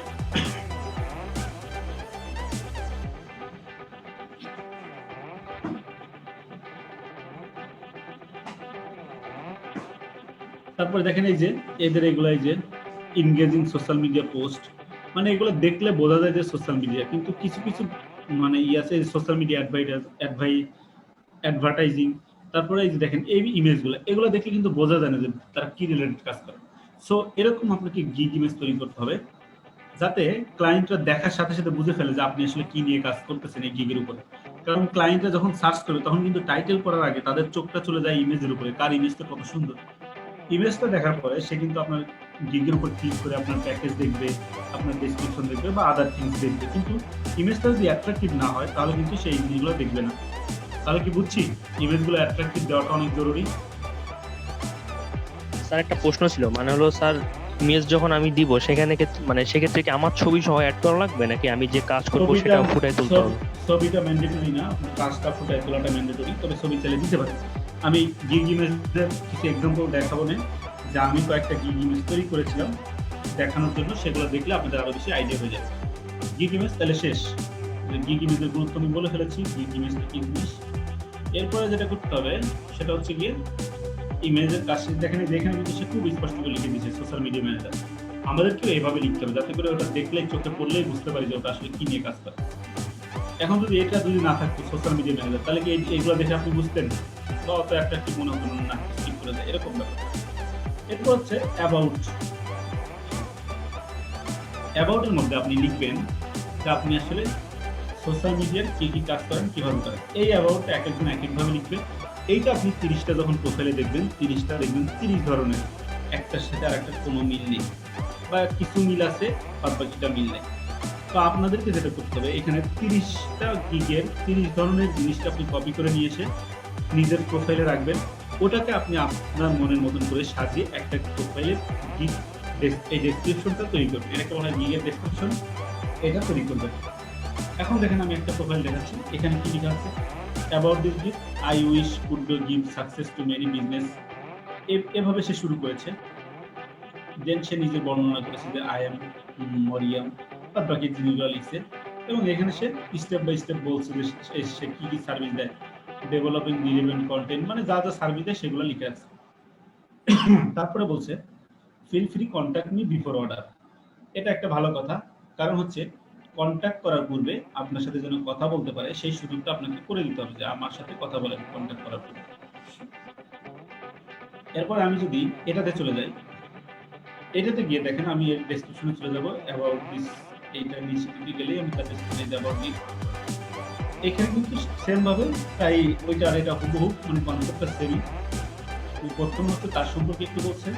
তারপর দেখেন এই যে এদের এগুলাই যে ইনগেজিং সোশ্যাল মিডিয়া পোস্ট, মানে এগুলো দেখলে বোঝা যায় যে সোশ্যাল মিডিয়া, কিন্তু কিছু কিছু মানে আছে সোশ্যাল মিডিয়া অ্যাডভার্টাইজিং। তারপরে এই যে দেখেন এই ইমেজগুলো, এগুলো দেখে কিন্তু বোঝা যায় না যে তারা কি রিলেটেড কাজ করে। সো এরকম আপনাকে গিগ ইমেজ তৈরি করতে হবে যাতে ক্লায়েন্টরা দেখার সাথে সাথে বুঝে ফেলে যে আপনি আসলে কি নিয়ে কাজ করতেছেন এই গিগের উপরে। কারণ ক্লায়েন্টরা যখন সার্চ করবে তখন কিন্তু টাইটেল পড়ার আগে তাদের চোখটা চলে যায় ইমেজের উপরে, কার ইমেজটা কত সুন্দর। ইমেজটা দেখার পরে সে কিন্তু আপনার গিগের উপর ক্লিক করে আপনার প্যাকেজ দেখবে, আপনার ডেসক্রিপশন দেখবে বা আদার থিংস দেখবে, কিন্তু ইমেজটা যদি অ্যাট্রাকটিভ না হয় তাহলে কিন্তু সেই জিনিসগুলো দেখবে না। তাহলে কি বুঝছি ইমেজগুলো অ্যাট্রাকটিভ দেওয়াটা অনেক জরুরি। স্যার একটা প্রশ্ন ছিল, মানে হলো স্যার ইমেজ যখন আমি দিব সেখানে মানে সেক্ষেত্রে কি আমার ছবি সহ অ্যাড করা লাগবে নাকি আমি যে কাজ করব সেটা ফুটাই তুলতে হবে? ছবিটা ম্যান্ডেটরি না, আপনার কাজটা ফুটাই তোলাটা ম্যান্ডেটরি, তবে ছবি চাইলে দিতে পারেন। আমি গিগ ইমেজের কিছু এক্সাম্পল দেখাবো না, যে আমি কয়েকটা গিগ ইমেজ তৈরি করেছিলাম দেখানোর জন্য, সেগুলো দেখলে আপনাদের আরো বেশি আইডিয়া হয়ে যাবে। গিগ ইমেজ তাহলে শেষ, গিগ ইমেজের গুরুত্ব আমি বলে ফেলেছি, গিগ ইমেজটা কি জিনিস। এরপরে যেটা করতে হবে সেটা হচ্ছে গিয়ে ইমেজের কাছে দেখেন কিন্তু সে খুব স্পষ্ট করে লিখে দিয়েছে সোশ্যাল মিডিয়া ম্যানেজার। আমাদেরকেও এইভাবে লিখতে হবে যাতে করে ওটা দেখলেই চোখে পড়লেই বুঝতে পারি যে ওটা আসলে কি নিয়ে কাজ করে। এখন যদি এটা যদি না থাকতো সোশ্যাল মিডিয়া ম্যানেজার, তাহলে কি এইগুলো দেখে আপনি বুঝতেন বা অত অ্যাট্রাকটিভ মনে হতো না, স্কিপ করে যায় এরকম ব্যাপার। এরপর হচ্ছে অ্যাবাউটের মধ্যে আপনি লিখবেন যে আপনি আসলে সোশ্যাল মিডিয়ার কি কি কাজ করেন, কিভাবে করেন। এই অ্যাবাউটটা এক একজন এক একভাবে লিখবে। এইটা আপনি 30টা যখন প্রোফাইলে দেখবেন, 30টা দেখবেন 30 ধরনের, একটার সাথে আর একটা কোনো মিল নেই বা কিছু মিল আছে বাদ বাকিটা মিল নেই। তো আপনাদেরকে যেটা করতে হবে, এখানে 30টা গিগের 30 ধরনের জিনিসটা আপনি কপি করে নিয়ে এসে নিজের প্রোফাইলে রাখবেন। ওটাকে আপনি আপনার মনের মতন করে সাজিয়ে একটা প্রোফাইলে গিগ এই ডেসক্রিপশনটা তৈরি করবেন। এটাকে বলা হয় গিগের ডেসক্রিপশন, এটা তৈরি করবেন। এখন দেখেন আমি একটা প্রোফাইল দেখাচ্ছি, এখানে কি লেখা আছে, about this gig, I wish could give success to many business. এভাবে সে শুরু করেছে। দেন সে নিজের বর্ণনা করেছে যে আই এম মরিয়াম, আর বাকি জিনিসগুলো লিখছে। এবং এখানে সে স্টেপ বাই স্টেপ বলছে যে সে কি কি সার্ভিস দেয়, ডেভেলপিং রিলেভেন্ট কন্টেন্ট, মানে যা যা সার্ভিস দেয় সেগুলো লিখে আছে। তারপরে বলছে feel free contact me before order. এটা একটা ভালো কথা, কারণ হচ্ছে কন্ট্যাক্ট করার পূর্বে আপনার সাথে যেন কথা বলতে পারে সেই সুযোগটা আপনাকে করে দিতে হবে যে আমার সাথে কথা বলেন কন্ট্যাক্ট করার পূর্বে। এরপর আমি যদি এটাতে চলে যাই, এটাতে গিয়ে দেখেন আমি এর ডেসক্রিপশনে চলে যাব, অ্যাবাউট দিস, এইটা নিচে দিকে গেলেই আমি তার ডেসক্রিপশনে যাব। এখানে কিন্তু সেম ভাবে তাই ওইটা আর এটা হুবহু, মানে কনসেপ্টটা সেমই। প্রথম হচ্ছে তার সম্পর্কে একটু বলছে,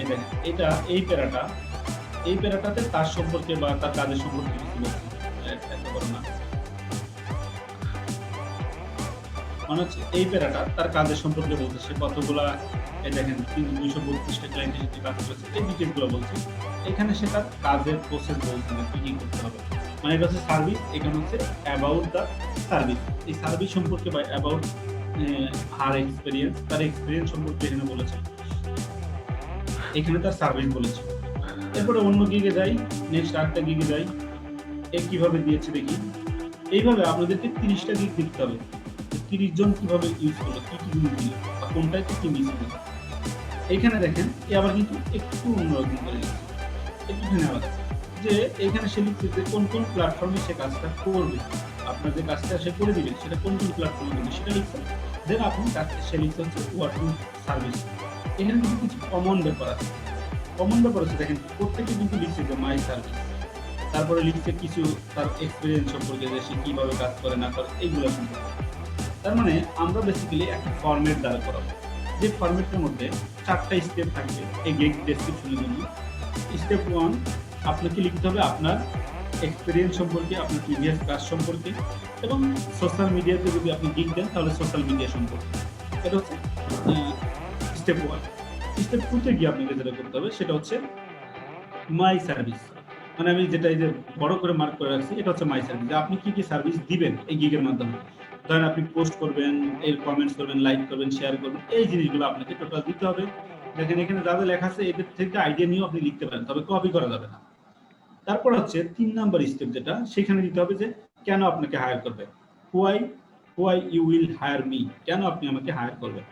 এই দেখেন এটা এই প্যারাটাতে তার সম্পর্কে বা তার কাজের সম্পর্কে কিছু বলছে। এত বড় না, মানে হচ্ছে এই প্যারাটা তার কাজের সম্পর্কে বলছে, সে কতগুলা এই দেখেন 232টা ক্লায়েন্টের সাথে কাজ করেছে, এই ডিটেলসগুলো বলছে। এখানে সে তার কাজের প্রসেস বলছে যে কি কি করতে হবে, মানে এটা হচ্ছে সার্ভিস। এখানে হচ্ছে অ্যাবাউট দ্য সার্ভিস, এই সার্ভিস সম্পর্কে বা অ্যাবাউট হার এক্সপেরিয়েন্স, তার এক্সপেরিয়েন্স সম্পর্কে এখানে বলেছে, এখানে তার সার্ভিস বলেছে। এরপরে অন্য গিগে যাই, নেক্সট আরেকটা গিগে যাই, এ কিভাবে দিয়েছে দেখি। এইভাবে আপনাদেরকে 30টা গিগ দেখতে হবে, 30 জন কিভাবে ইউজ করলো, কি কি জিনিস দিল বা কোনটায় কি মিস হলো। এইখানে দেখেন এ আবার কিন্তু একটু অন্যরকম করে দিচ্ছে, একটুখানি আলাদা, যে এইখানে সে লিখছে যে কোন কোন প্ল্যাটফর্মে সে কাজটা করবে, আপনার যে কাজটা সে করে দিবে সেটা কোন কোন প্ল্যাটফর্মে করবে সেটা লিখছে। দেন আপনি সে লিখছে হচ্ছে ওয়ার্কিং সার্ভিস। এখানে কিন্তু কিছু কমন ব্যাপার আছে, দেখেন প্রত্যেকে কিন্তু লিখছে যে মাই সার্ভিস, তারপরে লিখছে কিছু তার এক্সপিরিয়েন্স সম্পর্কে, যে সে কিভাবে কাজ করে না করে এইগুলো সম্পর্কে। তার মানে আমরা বেসিক্যালি একটা ফরম্যাট দ্বারা করাবো, যে ফরম্যাটের মধ্যে 4টা স্টেপ থাকবে এই গিগ ডেসক্রিপশনের জন্য। স্টেপ 1 আপনাকে লিখতে হবে আপনার এক্সপিরিয়েন্স সম্পর্কে, আপনার প্রিভিয়াস কাজ সম্পর্কে, এবং সোশ্যাল মিডিয়াতে যদি আপনি গিগ দেন তাহলে সোশ্যাল মিডিয়া সম্পর্কে। এটা হচ্ছে স্টেপ 1। স্টেপ 2তে গিয়ে আপনাকে যেটা করতে হবে সেটা হচ্ছে মাই সার্ভিস, মানে আমি যেটা এই যে বড় করে মার্ক করে রাখছি, এটা হচ্ছে মাই সার্ভিস, আপনি কি কি সার্ভিস দিবেন এই গিগের মাধ্যমে। ধরেন আপনি পোস্ট করবেন, এর কমেন্টস করবেন, লাইক করবেন, শেয়ার করবেন, এই জিনিসগুলো আপনাকে টোটাল দিতে হবে। দেখেন এখানে যা যা লেখা আছে এদের থেকে আইডিয়া নিয়েও আপনি লিখতে পারেন, তবে কপি করা যাবে না। তারপর হচ্ছে 3 নাম্বার স্টেপ যেটা, সেখানে দিতে হবে যে কেন আপনাকে হায়ার করবে। why you will hire me, কেন আপনি আমাকে হায়ার করবেন।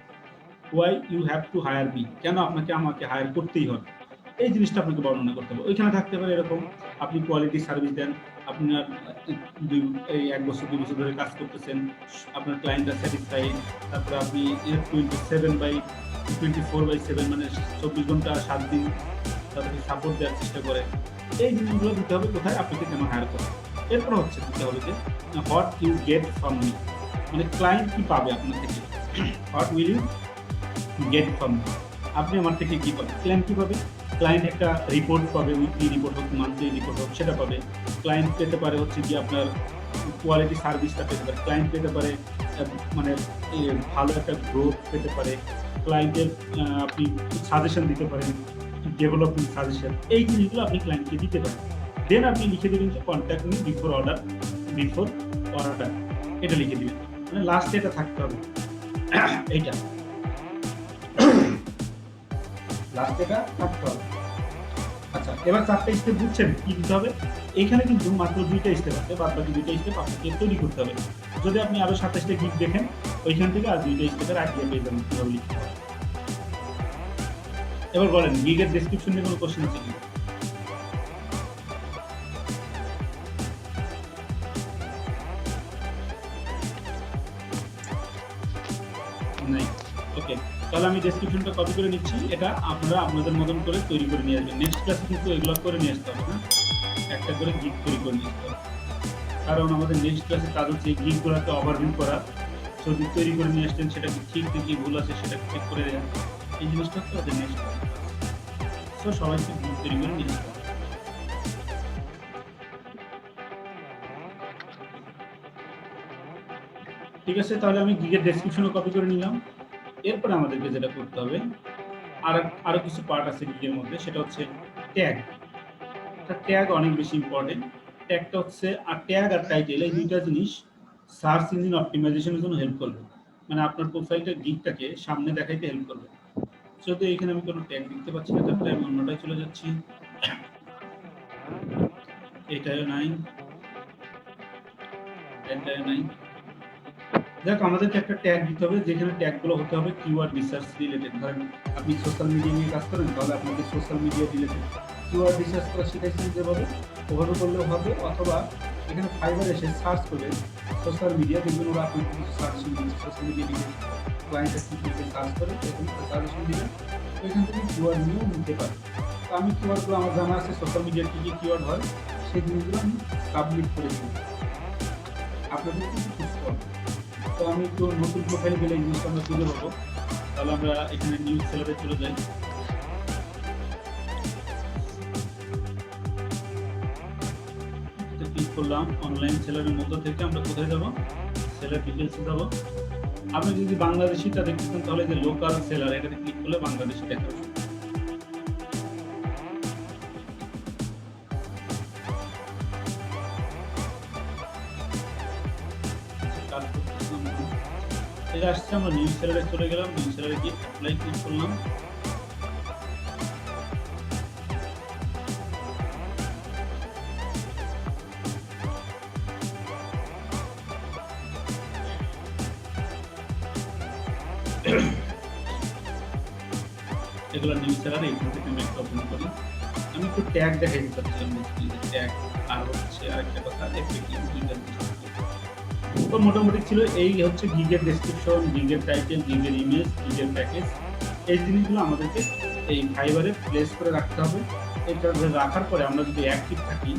why you have to hire me, কেন আপনাকে আমাকে হায়ার করতেই হবে। এই জিনিসটা আপনাকে বর্ণনা করতে হবে। ওইখানে থাকতে পারে এরকম, আপনি কোয়ালিটি সার্ভিস দেন, আপনার এই 1 বছর 2 বছর ধরে কাজ করতেছেন, আপনার ক্লায়েন্টরা স্যাটিসফাইড, তারপরে আপনি 24/7 মানে 24 ঘন্টা 7 দিন তাদেরকে সাপোর্ট দেওয়ার চেষ্টা করে। এই জিনিসগুলো দিতে হবে কোথায়, আপনাকে কেন হায়ার করে। এরপর হচ্ছে দিতে হবে যে what you get from me, মানে ক্লায়েন্ট কি পাবে আপনার থেকে। What will you get from me, আপনি আমার থেকে কি পাবেন। ক্লায়েন্ট কি পাবে, ক্লায়েন্ট একটা রিপোর্ট পাবে, উইকলি রিপোর্ট হোক মান্থলি রিপোর্ট হোক সেটা পাবে। ক্লায়েন্ট পেতে পারে হচ্ছে কি আপনার কোয়ালিটি সার্ভিসটা পেতে পারে। ক্লায়েন্ট পেতে পারে মানে ভালো একটা গ্রোথ পেতে পারে। ক্লায়েন্টের আপনি সাজেশন দিতে পারেন, ডেভেলপমেন্ট সাজেশন, এই জিনিসগুলো আপনি ক্লায়েন্টকে দিতে পারেন। দেন আপনি লিখে দেবেন যে কন্ট্যাক্ট মি বিফোর অর্ডার, এটা লিখে দিবেন, মানে লাস্টে এটা থাকতে হবে। এইটা লাস্টে এটা থাকতে হবে। আচ্ছা, এবার 4টা স্টেপ বুঝছেন কি দিতে হবে। এখানে কিন্তু মাত্র 2টা স্টেপ আছে, বাদ বাকি 2টা স্টেপ আপনাকে তৈরি করতে হবে। যদি আপনি আরো 27টা গিগ দেখেন, ওইখান থেকে আর 2টা স্টেপের আইডিয়া পেয়ে যাবেন কিভাবে লিখতে হবে। এবার বলেন গিগের ডেসক্রিপশন নিয়ে কোনো কোশ্চেন আছে কিনা। নাই, ওকে। তাহলে আমি ডেসক্রিপশনটা কপি করে নিচ্ছি, এটা আপনারা আপনাদের মতন করে তৈরি করে নিয়ে আসবেন। নেক্সট ক্লাসে কিন্তু এগুলো করে নিয়ে আসতে হবে না, একটা করে গিগ তৈরি করে নিয়ে আসতে হবে। কারণ আমাদের নেক্সট ক্লাসে কাজ হচ্ছে এই গিগগুলোকে ওভারভিউ করা। যদি তৈরি করে নিয়ে আসতেন সেটা কি ঠিক নাকি ভুল আছে সেটা চেক করে দেন, এই জিনিসটা হচ্ছে আমাদের নেক্সট ক্লাসে। সো সবাইকে গিগ তৈরি করে নিয়ে আসতে হবে। ঠিক আছে, তাহলে আমি গিগের ডেসক্রিপশনও কপি করে নিলাম। এরপরে আমাদেরকে যেটা করতে হবে, আরো কিছু পার্ট আছে গিগের মধ্যে, সেটা হচ্ছে ট্যাগ। ট্যাগ অনেক বেশি ইম্পর্টেন্ট। ট্যাগটা হচ্ছে, আর ট্যাগ আর টাইটেল এই দুইটা জিনিস সার্চ ইঞ্জিন অপটিমাইজেশনের জন্য হেল্প করবে, মানে আপনার প্রোফাইলটা গিগটাকে সামনে দেখাইতে হেল্প করবে। যদি এখানে আমি কোনো ট্যাগ দেখতে পাচ্ছি না, তারপরে আমি অন্যটায় চলে যাচ্ছি। এটাও নাই, এটাও নাই। দেখ, আমাদেরকে একটা ট্যাগ দিতে হবে, যেখানে ট্যাগগুলো হতে হবে কিওয়ার্ড রিসার্চ রিলেটেড। ধরেন আপনি সোশ্যাল মিডিয়া নিয়ে কাজ করেন, তাহলে আপনাকে social media related keyword research করা শিখাইছেন যেভাবে, ওভাবে করলেও হবে। অথবা এখানে ফাইবার এসে সার্চ করে সোশ্যাল মিডিয়া দেখবেন, ওরা আপনাকে কিছু সাজেশন দিচ্ছে সোশ্যাল মিডিয়া রিলেটেড। ক্লায়েন্টের কি সার্চ করে এরকম সাজেশন দিবেন, ওইখান থেকে কিওয়ার্ড নিয়েও নিতে পারে। তো আমি কিওয়ার্ডগুলো আমার জানা আছে, সোশ্যাল মিডিয়ার কী কী কিওয়ার্ড হয় সেই জিনিসগুলো আমি সাবমিট করে দিই, আপনাদের কিছু খুঁজতে হবে। তো আমি একটু নতুন প্রোফাইল গেলে এই জিনিসটা আমরা তুলে পাবো। তাহলে আমরা এখানে নিউজ সেলারে চলে যাই। ক্লিক করলাম, অনলাইন সেলারের মধ্যে থেকে আমরা কোথায় যাব, সেলার ডিটেলসে যাব। আপনি যদি বাংলাদেশিটা দেখতেছেন তাহলে যে লোকাল সেলার, এটাতে ক্লিক করলে বাংলাদেশি দেখা যাবে। এটা আসছে, আমরা নিউজ সেলারে চলে গেলাম। নিউজ সেলারে গিয়ে অ্যাপ্লাই ক্লিক করলাম। এগুলো নিউজ সেলারে এখান থেকে আমি একটা ওপেন করি। আমি একটু ট্যাগ দেখাই দিতে চাচ্ছিলাম, ট্যাগ আর হচ্ছে আরেকটা কথা, তো মোটামুটি ছিল এই হচ্ছে গিগের ডেসক্রিপশন, গিগের টাইটেল, গিগের ইমেজ, গিগের প্যাকেজ। এই জিনিসগুলো আমাদেরকে এই ফাইবারে প্লেস করে রাখতে হবে। এটা রাখার পরে আমরা যদি অ্যাক্টিভ থাকি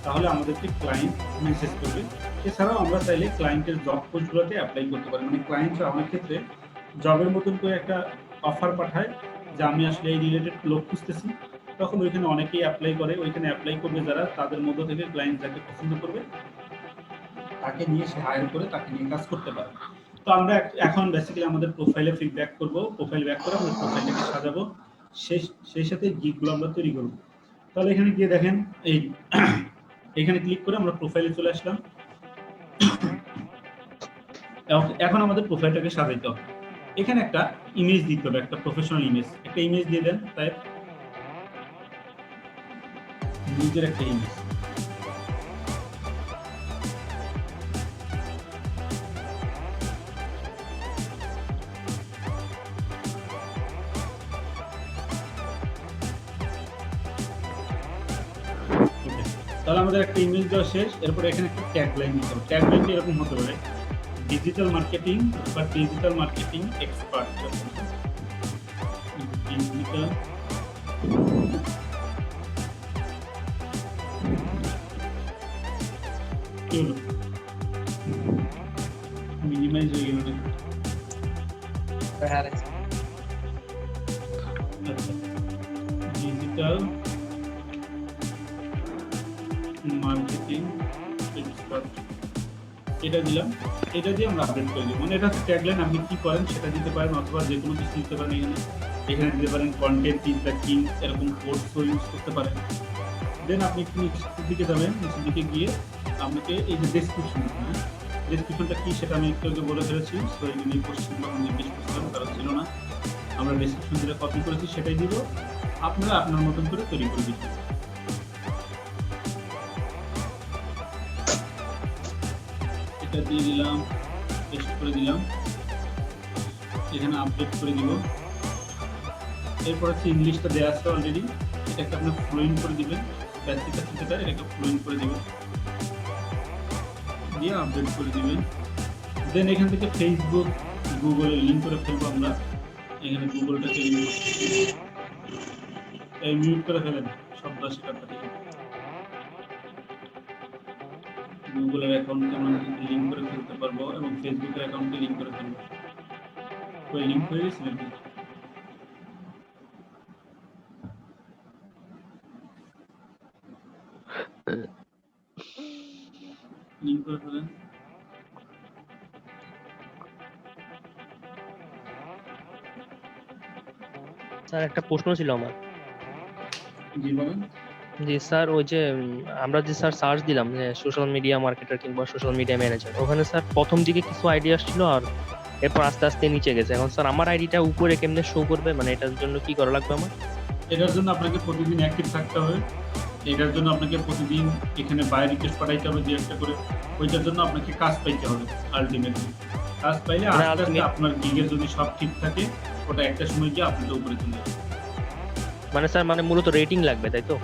তাহলে আমাদেরকে ক্লায়েন্ট মেসেজ করবে। এছাড়াও আমরা চাইলে ক্লায়েন্টের জব পোস্টগুলোতে অ্যাপ্লাই করতে পারি, মানে ক্লায়েন্টরা আমার ক্ষেত্রে জবের মতন করে একটা অফার পাঠায় যে আমি আসলে এই রিলেটেড লোক খুঁজতেছি, তখন ওইখানে অনেকেই অ্যাপ্লাই করে। ওইখানে অ্যাপ্লাই করবে যারা, তাদের মধ্য থেকে ক্লায়েন্ট যাকে পছন্দ করবে তাকে নিয়ে সে হায়ার করে তাকে নিয়ে কাজ করতে পারে। তো আমরা এখন বেসিক্যালি আমাদের প্রোফাইলে ফিডব্যাক করব, প্রোফাইল ব্যাক করে আমরা প্রোফাইলটাকে সাজাবো, সেই সাথে গিগগুলো আমরা তৈরি করব। তাহলে এখানে গিয়ে দেখেন, এখানে ক্লিক করে আমরা প্রোফাইলে চলে আসলাম। এখন আমাদের প্রোফাইলটাকে সাজাইতে হবে। এখানে একটা ইমেজ দিতে হবে, একটা প্রফেশনাল ইমেজ। একটা ইমেজ দিয়ে দেন, তাই নিজের একটা ইমেজ। তাহলে আমাদের একটা ইমেজ দেওয়া শেষ। এরপর এখানে একটা ট্যাগলাইন দিতে হবে। ট্যাগলাইনটা এরকম হতে পারে, ডিজিটাল মার্কেটিং বা ডিজিটাল মার্কেটিং এক্সপার্ট। ডিজিটাল কি হলো, মিনিমাইজ হয়ে গেল না? হারাইছে। আচ্ছা, ডিজিটাল মার্কেটিং এক্সপার্ট এটা দিলাম। এটা দিয়ে আমরা আপডেট করে দিব। মানে এটা ট্যাগলাইন, আপনি কি করেন সেটা দিতে পারেন, অথবা যে কোনো কিছু দিতে পারেন। এখানে দিতে পারেন কন্টেন্ট ইজ দ্য কিং, এরকম কোর্সও ইউজ করতে পারেন। দেন আপনি একটু নিচের দিকে যাবেন, নিচের দিকে গিয়ে আপনাকে এই যে ডেসক্রিপশন, ডেসক্রিপশনটা কি সেটা আমি একটু আগে বলে ফেলেছি। সো এই নিয়ে কোশ্চেন তখন জিজ্ঞেস করছিলাম, কারণ ছিল না। আমরা ডেসক্রিপশন যেটা কপি করেছি সেটাই দিব, আপনারা আপনার মতন করে তৈরি করে দিবেন। এটা দিয়ে দিলাম, পেস্ট করে দিলাম, এখানে আপডেট করে দিব। এরপর হচ্ছে ইংলিশটা দেওয়া আছে অলরেডি, এটাকে আপনি ফ্লুয়েন্ট করে দিবেন। বেসিক আছে যেটা, এটাকে ফ্লুয়েন্ট করে দিবেন, দিয়ে আপডেট করে দিবেন। দেন এখান থেকে ফেসবুক, গুগলে লিঙ্ক করে ফেলবো আমরা। এখানে গুগলটাকে মিউট করে ফেলেন, শব্দ আসে কাটটা থেকে। গুগলের অ্যাকাউন্টকে আমরা লিঙ্ক করে ফেলতে পারবো এবং ফেসবুকের অ্যাকাউন্টকে লিঙ্ক করে ফেলবো। ওই লিঙ্ক হয়ে গেছে নাকি? লিঙ্ক করে ফেলেন। স্যার একটা প্রশ্ন ছিল আমার। জি বলেন। জি স্যার, ওই যে আমরা যে স্যার সার্চ দিলাম যে সোশ্যাল মিডিয়া মার্কেটার কিংবা সোশ্যাল মিডিয়া ম্যানেজার, ওখানে স্যার প্রথম দিকে কিছু আইডিয়া আসছিল আর এরপর আস্তে আস্তে নিচে গেছে। এখন স্যার আমার আইডিটা উপরে কেমনে শো করবে, মানে এটার জন্য কি করা লাগবে আমার? এটার জন্য আপনাকে প্রতিদিন অ্যাক্টিভ থাকতে হবে। এটার জন্য আপনাকে প্রতিদিন এখানে বাই রিকোয়েস্ট পাঠাইতে হবে যে একটা করে। ওইটার জন্য আপনাকে কাজ পাইতে হবে। আলটিমেটলি কাজ পাইলে মানে আস্তে আস্তে আপনার গিগের যদি সব ঠিক থাকে, ওটা একটা সময় গিয়ে আপনাদের উপরে চলে যাবে। মানে স্যার মানে মূলত রেটিং লাগবে, তাই তো?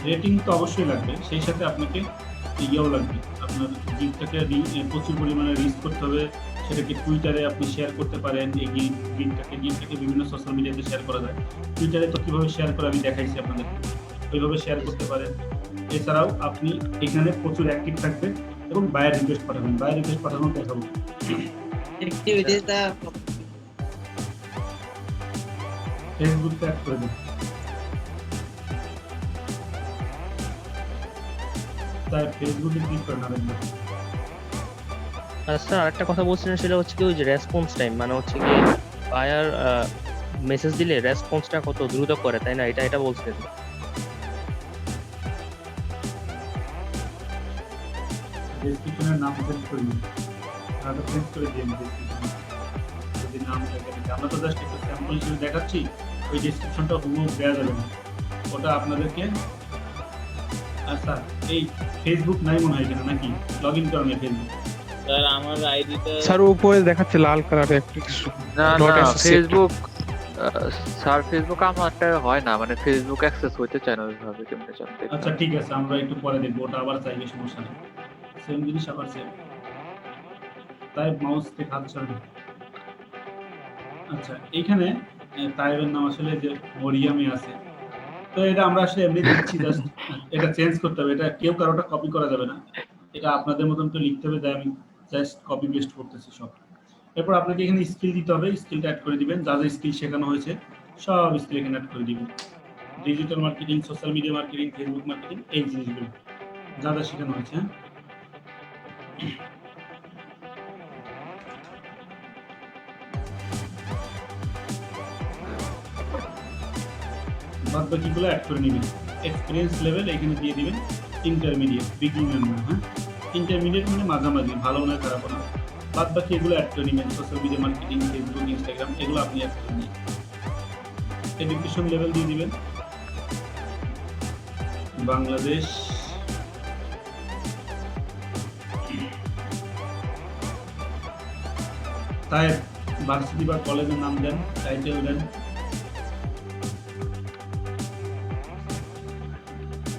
রেটিং তো অবশ্যই লাগবে, সেই সাথে আপনাকে ইয়েও লাগবে। আপনার গিগটাকে প্রচুর পরিমাণে রিচ করতে হবে। সেটাকে টুইটারে আপনি শেয়ার করতে পারেন। এই গিগটাকে বিভিন্ন সোশ্যাল মিডিয়াতে শেয়ার করা যায়। টুইটারে তো কীভাবে শেয়ার করে আমি দেখাইছি আপনাদের, ওইভাবে শেয়ার করতে পারেন। এছাড়াও আপনি এখানে প্রচুর অ্যাক্টিভ থাকবেন এবং বায়ার রিকোয়েস্ট পাঠাবেন। বায়ার রিকোয়েস্ট পাঠানো দেখাবো। অ্যাক্টিভিটিসটা ফেসবুকটা অ্যাড করে দিন। তাই ফেসবুকে ক্লিক করেন আরেকবার। আর স্যার আরেকটা কথা বলছিলেন, সেটা হচ্ছে কি ওই যে রেসপন্স টাইম, মানে হচ্ছে কি বায়ার মেসেজ দিলে রেসপন্সটা কত দ্রুত করে, তাই না? এটা বলছিলেন। ডেসক্রিপশনের নাম চেঞ্জ করে দিন, নামটা চেঞ্জ করে দিন ডেসক্রিপশনে। যদি নাম থাকে, আমরা তো জাস্ট একটা স্যাম্পল হিসেবে দেখাচ্ছি। ওই ডেসক্রিপশনটা হুবহু দেওয়া যাবে না, ওটা আপনাদেরকে। আচ্ছা, এই ফেসবুক নাই মনে হয় এখানে, নাকি লগ ইন করেন ফেসবুক? স্যার আমার আইডিটা স্যার উপরে দেখাচ্ছে লাল কালারের একটা কিছু। না Not না, associated. ফেসবুক স্যার ফেসবুক আমারটা হয় না, মানে ফেসবুক অ্যাক্সেস হইতে চায় না ওইভাবে। কেমনে জানতে? আচ্ছা ঠিক আছে, আমরা একটু পরে দেখবো, ওটা আবার চাইলে সমস্যা নেই। সেম জিনিস আবার সেম, তাই মাউস থেকে হাত ছাড়ুন। আচ্ছা, এইখানে তাইবের নাম আসলে যে মরিয়ামে আছে, তো এটা আমরা আসলে এমনি দিচ্ছি জাস্ট। এটা চেঞ্জ করতে হবে, এটা কেউ কারোটা কপি করা যাবে না। এটা আপনাদের মতন তো লিখতে হবে, তাই আমি জাস্ট কপি পেস্ট করতেছি সব। এরপর আপনাকে এখানে স্কিল দিতে হবে, স্কিলটা অ্যাড করে দিবেন। যা যা স্কিল শেখানো হয়েছে সব স্কিল এখানে অ্যাড করে দিবেন। Digital marketing, social media marketing, Facebook marketing, এই জিনিসগুলো যা যা শেখানো হয়েছে। বাদ বাকিগুলো অ্যাড করে নেবেন। এক্সপিরিয়েন্স লেভেল এখানে দিয়ে দিবেন ইন্টারমিডিয়েট, বিগিনার না। হ্যাঁ, ইন্টারমিডিয়েট মানে মাঝামাঝি, ভালো না খারাপ না। বাদ বাকি এগুলো অ্যাড করে নেবেন। Social media marketing, Facebook, Instagram, এগুলো আপনি অ্যাড করে নিন। এডুকেশন লেভেল দিয়ে দিবেন বাংলাদেশ। তাই ভার্সিটি বা কলেজের নাম দেন, টাইটেল দেন।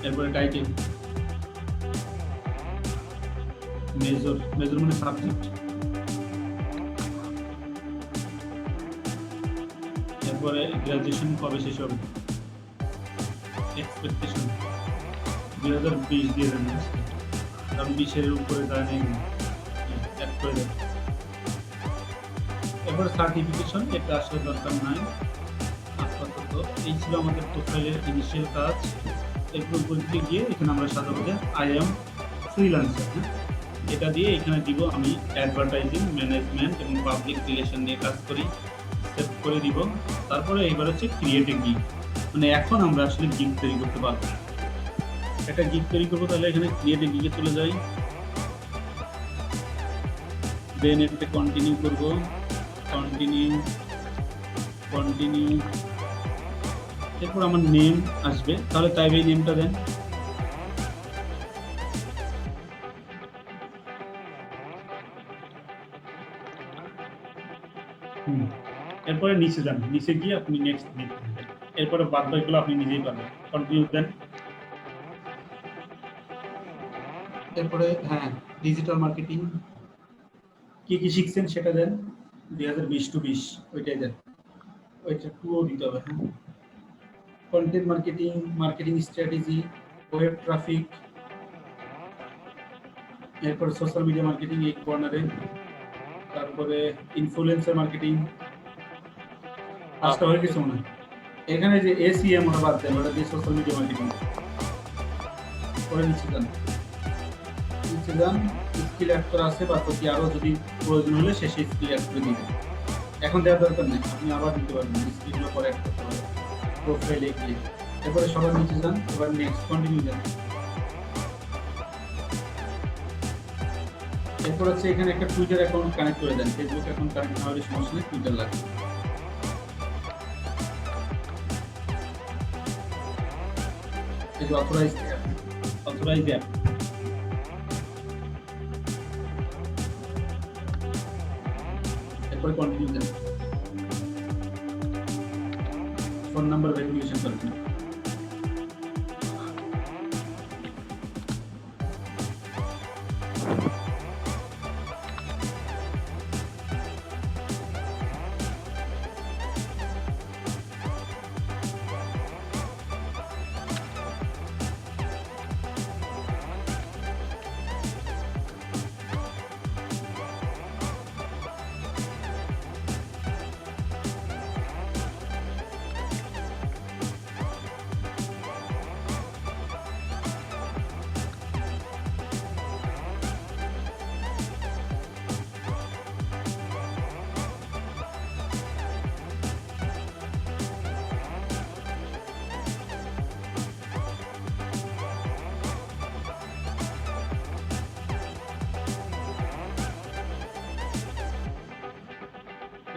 এরপরে টাইটেল মেজর মানে সাবজেক্ট, এরপরে গ্রাজুয়েশন কবে শেষ হবে, এক্সপেকটেশন 2020 দিয়ে দেন, কারণ 20-এর উপরে যায় নাই, অ্যাড করে দেন। এরপরে সার্টিফিকেশন, এটা আসলে দরকার নাই আপাতত। এই ছিল আমাদের প্রোফাইলের ইনিশিয়াল কাজ। এরপর উপর দিকে গিয়ে এখানে আমরা সাজাবো যে আই এম ফ্রিল্যান্সার, হ্যাঁ, এটা দিয়ে এখানে দিব আমি অ্যাডভার্টাইজিং, ম্যানেজমেন্ট এবং পাবলিক রিলেশন নিয়ে কাজ করি, সেভ করে দিব। তারপরে এবার হচ্ছে ক্রিয়েট এ গিগ, মানে এখন আমরা আসলে গিগ তৈরি করতে পারবো। একটা গিগ তৈরি করবো, তাহলে এখানে ক্রিয়েট এ গিগে চলে যাই, দেন এটাতে কন্টিনিউ করব, কন্টিনিউ। এরপর আমার নেম আসবে, তাহলে তাই এই নেমটা দেন। এরপরে নিচে যান, নিচে গিয়ে আপনি নেক্সট দিতে থাকেন। এরপরে বাদ বাকিগুলো আপনি নিজেই পাবেন, কন্টিনিউ দেন। এরপরে হ্যাঁ, ডিজিটাল মার্কেটিং কি কি শিখছেন সেটা দেন, 2020 to 20 ওইটাই দেন, ওইটা টুও দিতে হবে। হ্যাঁ, content marketing strategy, web traffic, এরপর সোশ্যাল মিডিয়া মার্কেটিং এই কর্নারে, তারপরে ইনফ্লুয়েন্সার মার্কেটিং। পাঁচটা হয়ে গেছে মনে হয়। এখানে যে এসিএম ওটা বাদ দেন, ওটা দিয়ে সোশ্যাল মিডিয়া মার্কেটিং করে নিচে যান, স্কিল অ্যাড করা আছে, বা কি আরো যদি প্রয়োজন হলে সে স্কিল অ্যাড করে দিবেন। এখন দেওয়ার দরকার নেই, আপনি আবার দিতে পারবেন, স্কিলগুলো পরে অ্যাড করতে পারবেন প্রোফাইলে গিয়ে। এরপরে সবার নিচে যান, এবার নেক্সট কন্টিনিউ দেন। এরপর হচ্ছে এখানে একটা টুইটার অ্যাকাউন্ট কানেক্ট করে দেন, ফেসবুক অ্যাকাউন্ট কানেক্ট না হলে সমস্যা নেই, টুইটার লাগবে। এই যে অথরাইজ অ্যাপ, এরপরে কন্টিনিউ দেন। ফোন নাম্বার ভেরিফিকেশন করবেন।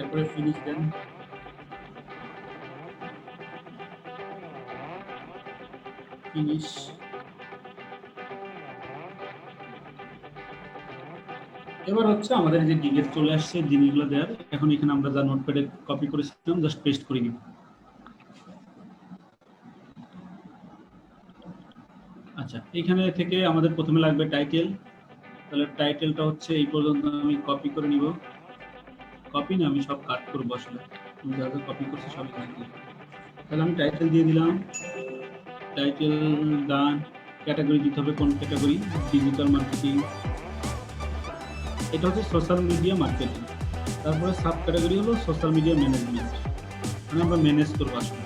এরপরে ফিনিশ দেন। ফিনিশ। এবার হচ্ছে আমাদের যে গিগে চলে আসছে জিনিসগুলো দেওয়ার, এখন এখানে আমরা যা নোটপ্যাডে কপি করেছিলাম জাস্ট পেস্ট করে দিব। আচ্ছা, এখানে থেকে আমাদের প্রথমে লাগবে টাইটেল, তাহলে টাইটেলটা হচ্ছে এই পর্যন্ত আমি কপি করে নিব। কপি না, আমি সব কাট করবো আসলে, আমি যা যা কপি করছি সবই কাট করব। তাহলে আমি টাইটেল দিয়ে দিলাম, টাইটেল ডান। ক্যাটাগরি দিতে হবে, কোন ক্যাটাগরি, ডিজিটাল মার্কেটিং, এটা হচ্ছে সোশ্যাল মিডিয়া মার্কেটিং। তারপরে সাব ক্যাটাগরি হলো সোশ্যাল মিডিয়া ম্যানেজমেন্ট, মানে আমরা ম্যানেজ করবো আসলে।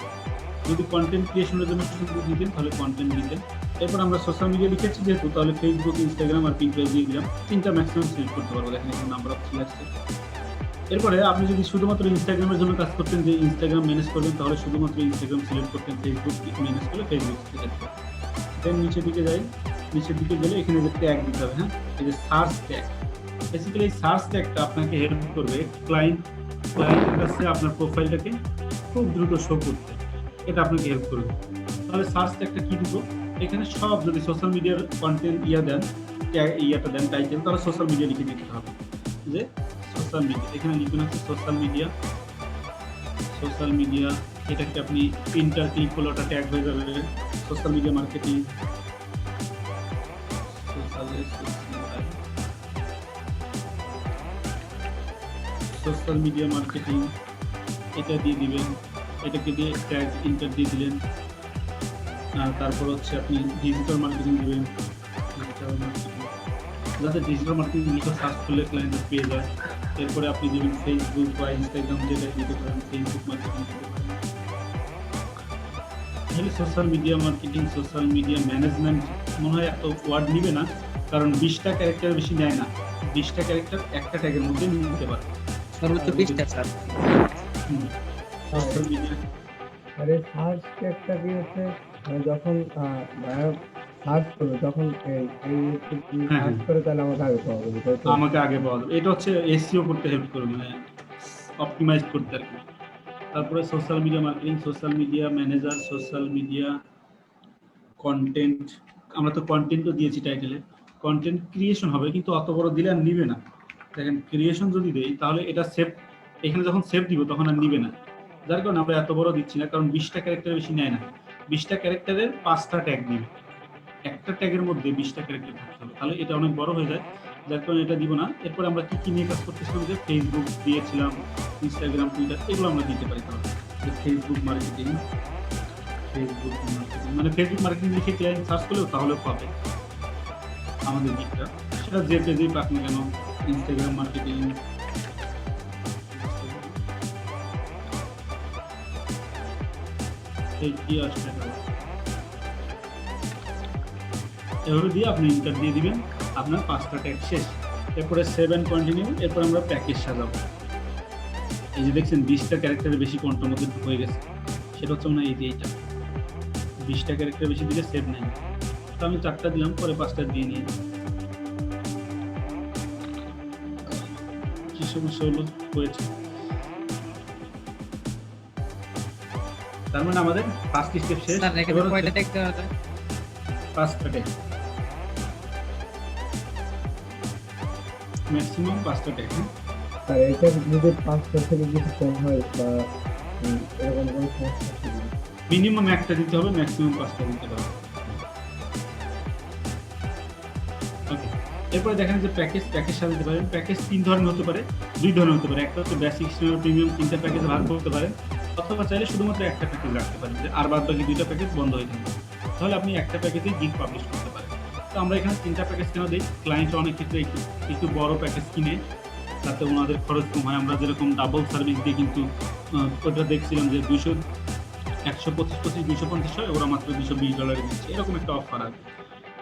যদি কন্টেন্ট ক্রিয়েশনের জন্য শুধু দিতেন তাহলে কন্টেন্ট দিতেন। এরপর আমরা সোশ্যাল মিডিয়া লিখেছি যেহেতু, তাহলে ফেসবুক, ইনস্টাগ্রাম আর পিনটারেস্ট দিয়ে দিলাম। তিনটা ম্যাক্সিমাম সিলেক্ট করতে পারবো, দেখেন এখানে নাম্বার অফ থ্রি আসছে। এরপরে আপনি যদি শুধুমাত্র ইনস্টাগ্রামের জন্য কাজ করতেন, যে ইনস্টাগ্রাম ম্যানেজ করবেন, তাহলে শুধুমাত্র ইনস্টাগ্রাম সিলেক্ট করতেন, ফেসবুক ম্যানেজ করলে ফেসবুক সিলেক্ট করতেন। দেন নিচের দিকে যাই, নিচের দিকে গেলে এখানে যে ট্যাগ দিতে হবে, হ্যাঁ, এই যে সার্চ ট্যাগ। বেসিক্যালি এই সার্চ ট্যাগটা আপনাকে হেল্প করবে ক্লায়েন্টের কাছে আপনার প্রোফাইলটাকে খুব দ্রুত শো করতে, এটা আপনাকে হেল্প করবে। তাহলে সার্চ ট্যাগটা কি দিব, এখানে সব যদি সোশ্যাল মিডিয়ার কন্টেন্ট দেন, ইয়াটা দেন টাইটেল, তাহলে সোশ্যাল মিডিয়া লিখে দিতে হবে, যে সোশ্যাল মিডিয়া, এখানে লিখবেন হচ্ছে সোশ্যাল মিডিয়া। এটাকে আপনি প্রিন্টার ক্লিক করলে ওটা ট্যাগ হয়ে যাবে social media marketing, social media marketing, এটা দিয়ে দিবেন, এটাকে দিয়ে ট্যাগ ইন্টার দিয়ে দিলেন। তারপর হচ্ছে আপনি ডিজিটাল মার্কেটিং দিবেন, ডিজিটাল মার্কেটিং, যাতে ডিজিটাল মার্কেটিং লিখে সার্চ করলে ক্লায়েন্ট পেয়ে যায়। এরপরে আপনি দিবেন ফেসবুক বা ইনস্টাগ্রাম, যেটা দিতে পারেন ফেসবুক মার্কেটিং দিতে পারেন। তাহলে social media marketing, social media management মনে হয় এত ওয়ার্ড নিবে না, কারণ 20টা ক্যারেক্টার বেশি নেয় না। 20টা ক্যারেক্টার একটা ট্যাগের মধ্যে নিতে পারে। সর্বোচ্চ 20টা স্যার। সোশ্যাল মিডিয়া আরে সার্চ ট্যাগটা কি হচ্ছে, যখন সার্চ করবে তখন সার্চ করে তাহলে আমাকে আগে পাওয়া যাবে, তাই তো? আমাকে আগে পাওয়া যাবে। এটা হচ্ছে এসইও করতে হেল্প করবে, মানে অপটিমাইজ করতে আর কি। তারপরে social media marketing, social media manager, social media content. আমরা তো কন্টেন্টও দিয়েছি টাইটেলে। কন্টেন্ট ক্রিয়েশন হবে, কিন্তু অত বড় দিলে আর নিবে না। দেখেন ক্রিয়েশন যদি দেই তাহলে এটা সেভ, এখানে যখন সেভ দিব তখন আর নিবে না। যার কারণে আমরা এত বড় দিচ্ছি না, কারণ 20টা ক্যারেক্টার বেশি নেয় না। 20টা ক্যারেক্টারের 5টা ট্যাগ দিবে, একটা ট্যাগের মধ্যে 20টা ক্যারেক্টার থাকতে হবে, তাহলে এটা অনেক বড় হয়ে যায়। যার কারণে এটা দিব না। এরপর আমরা কি নিয়ে কাজ করতেছিলাম, যে ফেসবুক দিয়েছিলাম, ইনস্টাগ্রাম, টুইটার, এগুলো আমরা দিতে পারি। তাহলে ফেসবুক মার্কেটিং, ফেসবুক মার্কেটিং মানে ফেসবুক মার্কেটিং লিখে ক্লায়েন্ট সার্চ করলেও তাহলেও পাবে আমাদের দিকটা, সেটা যে পেজেই পাক না কেন। ইনস্টাগ্রাম মার্কেটিং, কি আসবে এভাবে দিয়ে আপনি ইন্টার দিয়ে দিবেন, আপনার 5টা ট্যাগ শেষ। এরপরে সেভ এন্ড কন্টিনিউ। এরপর আমরা প্যাকেজ সাজাবো। এই যে দেখছেন 20টা ক্যারেক্টারের বেশি কোনটার মধ্যে হয়ে গেছে, সেটা হচ্ছে না এই যে এইটা 20টা ক্যারেক্টার বেশি দিলে সেভ নেই। তো আমি 4টা দিলাম, পরে 5টা দিয়ে নিই। কি সমস্যা হলো হয়েছে, তার মানে আমাদের ফার্স্ট স্টেপ শেষ। স্যার এখানে এবার কয়টা ট্যাগ দেওয়া যায়? 5টা ট্যাগ, ম্যাক্সিমাম 5টা ট্যাগ। আর এটা যদি 5টা থেকে কিছু কম হয় বা এরকম কোনো সমস্যা ছিল? মিনিমাম একটা দিতে হবে, ম্যাক্সিমাম 5টা দিতে হবে। ওকে, এরপরে দেখেন যে প্যাকেজ সাজাতে পারেন। প্যাকেজ 3 ধরনের হতে পারে, 2 ধরনের হতে পারে। একটা হচ্ছে বেসিক, স্ট্যান্ডার্ড, প্রিমিয়াম, 3টা প্যাকেজ ভাগ করতে পারেন, অথবা চাইলে শুধুমাত্র একটা প্যাকেজ রাখতে পারেন, যে আর বাদ বাকি 2টা প্যাকেজ বন্ধ হয়ে যাবে। তাহলে আপনি একটা প্যাকেজে গিগ পাবলিশ করতে পারেন। তো আমরা এখানে 3টা প্যাকেজ কেন দিই, ক্লায়েন্ট অনেক ক্ষেত্রে একটু বড় প্যাকেজ কিনে, তাতে ওনাদের খরচ কম হয়। আমরা যেরকম ডাবল সার্ভিস দিই, কিন্তু ওটা দেখছিলাম যে 125 250 হয়, ওরা মাত্র $220 দিচ্ছে, এরকম একটা অফার আছে।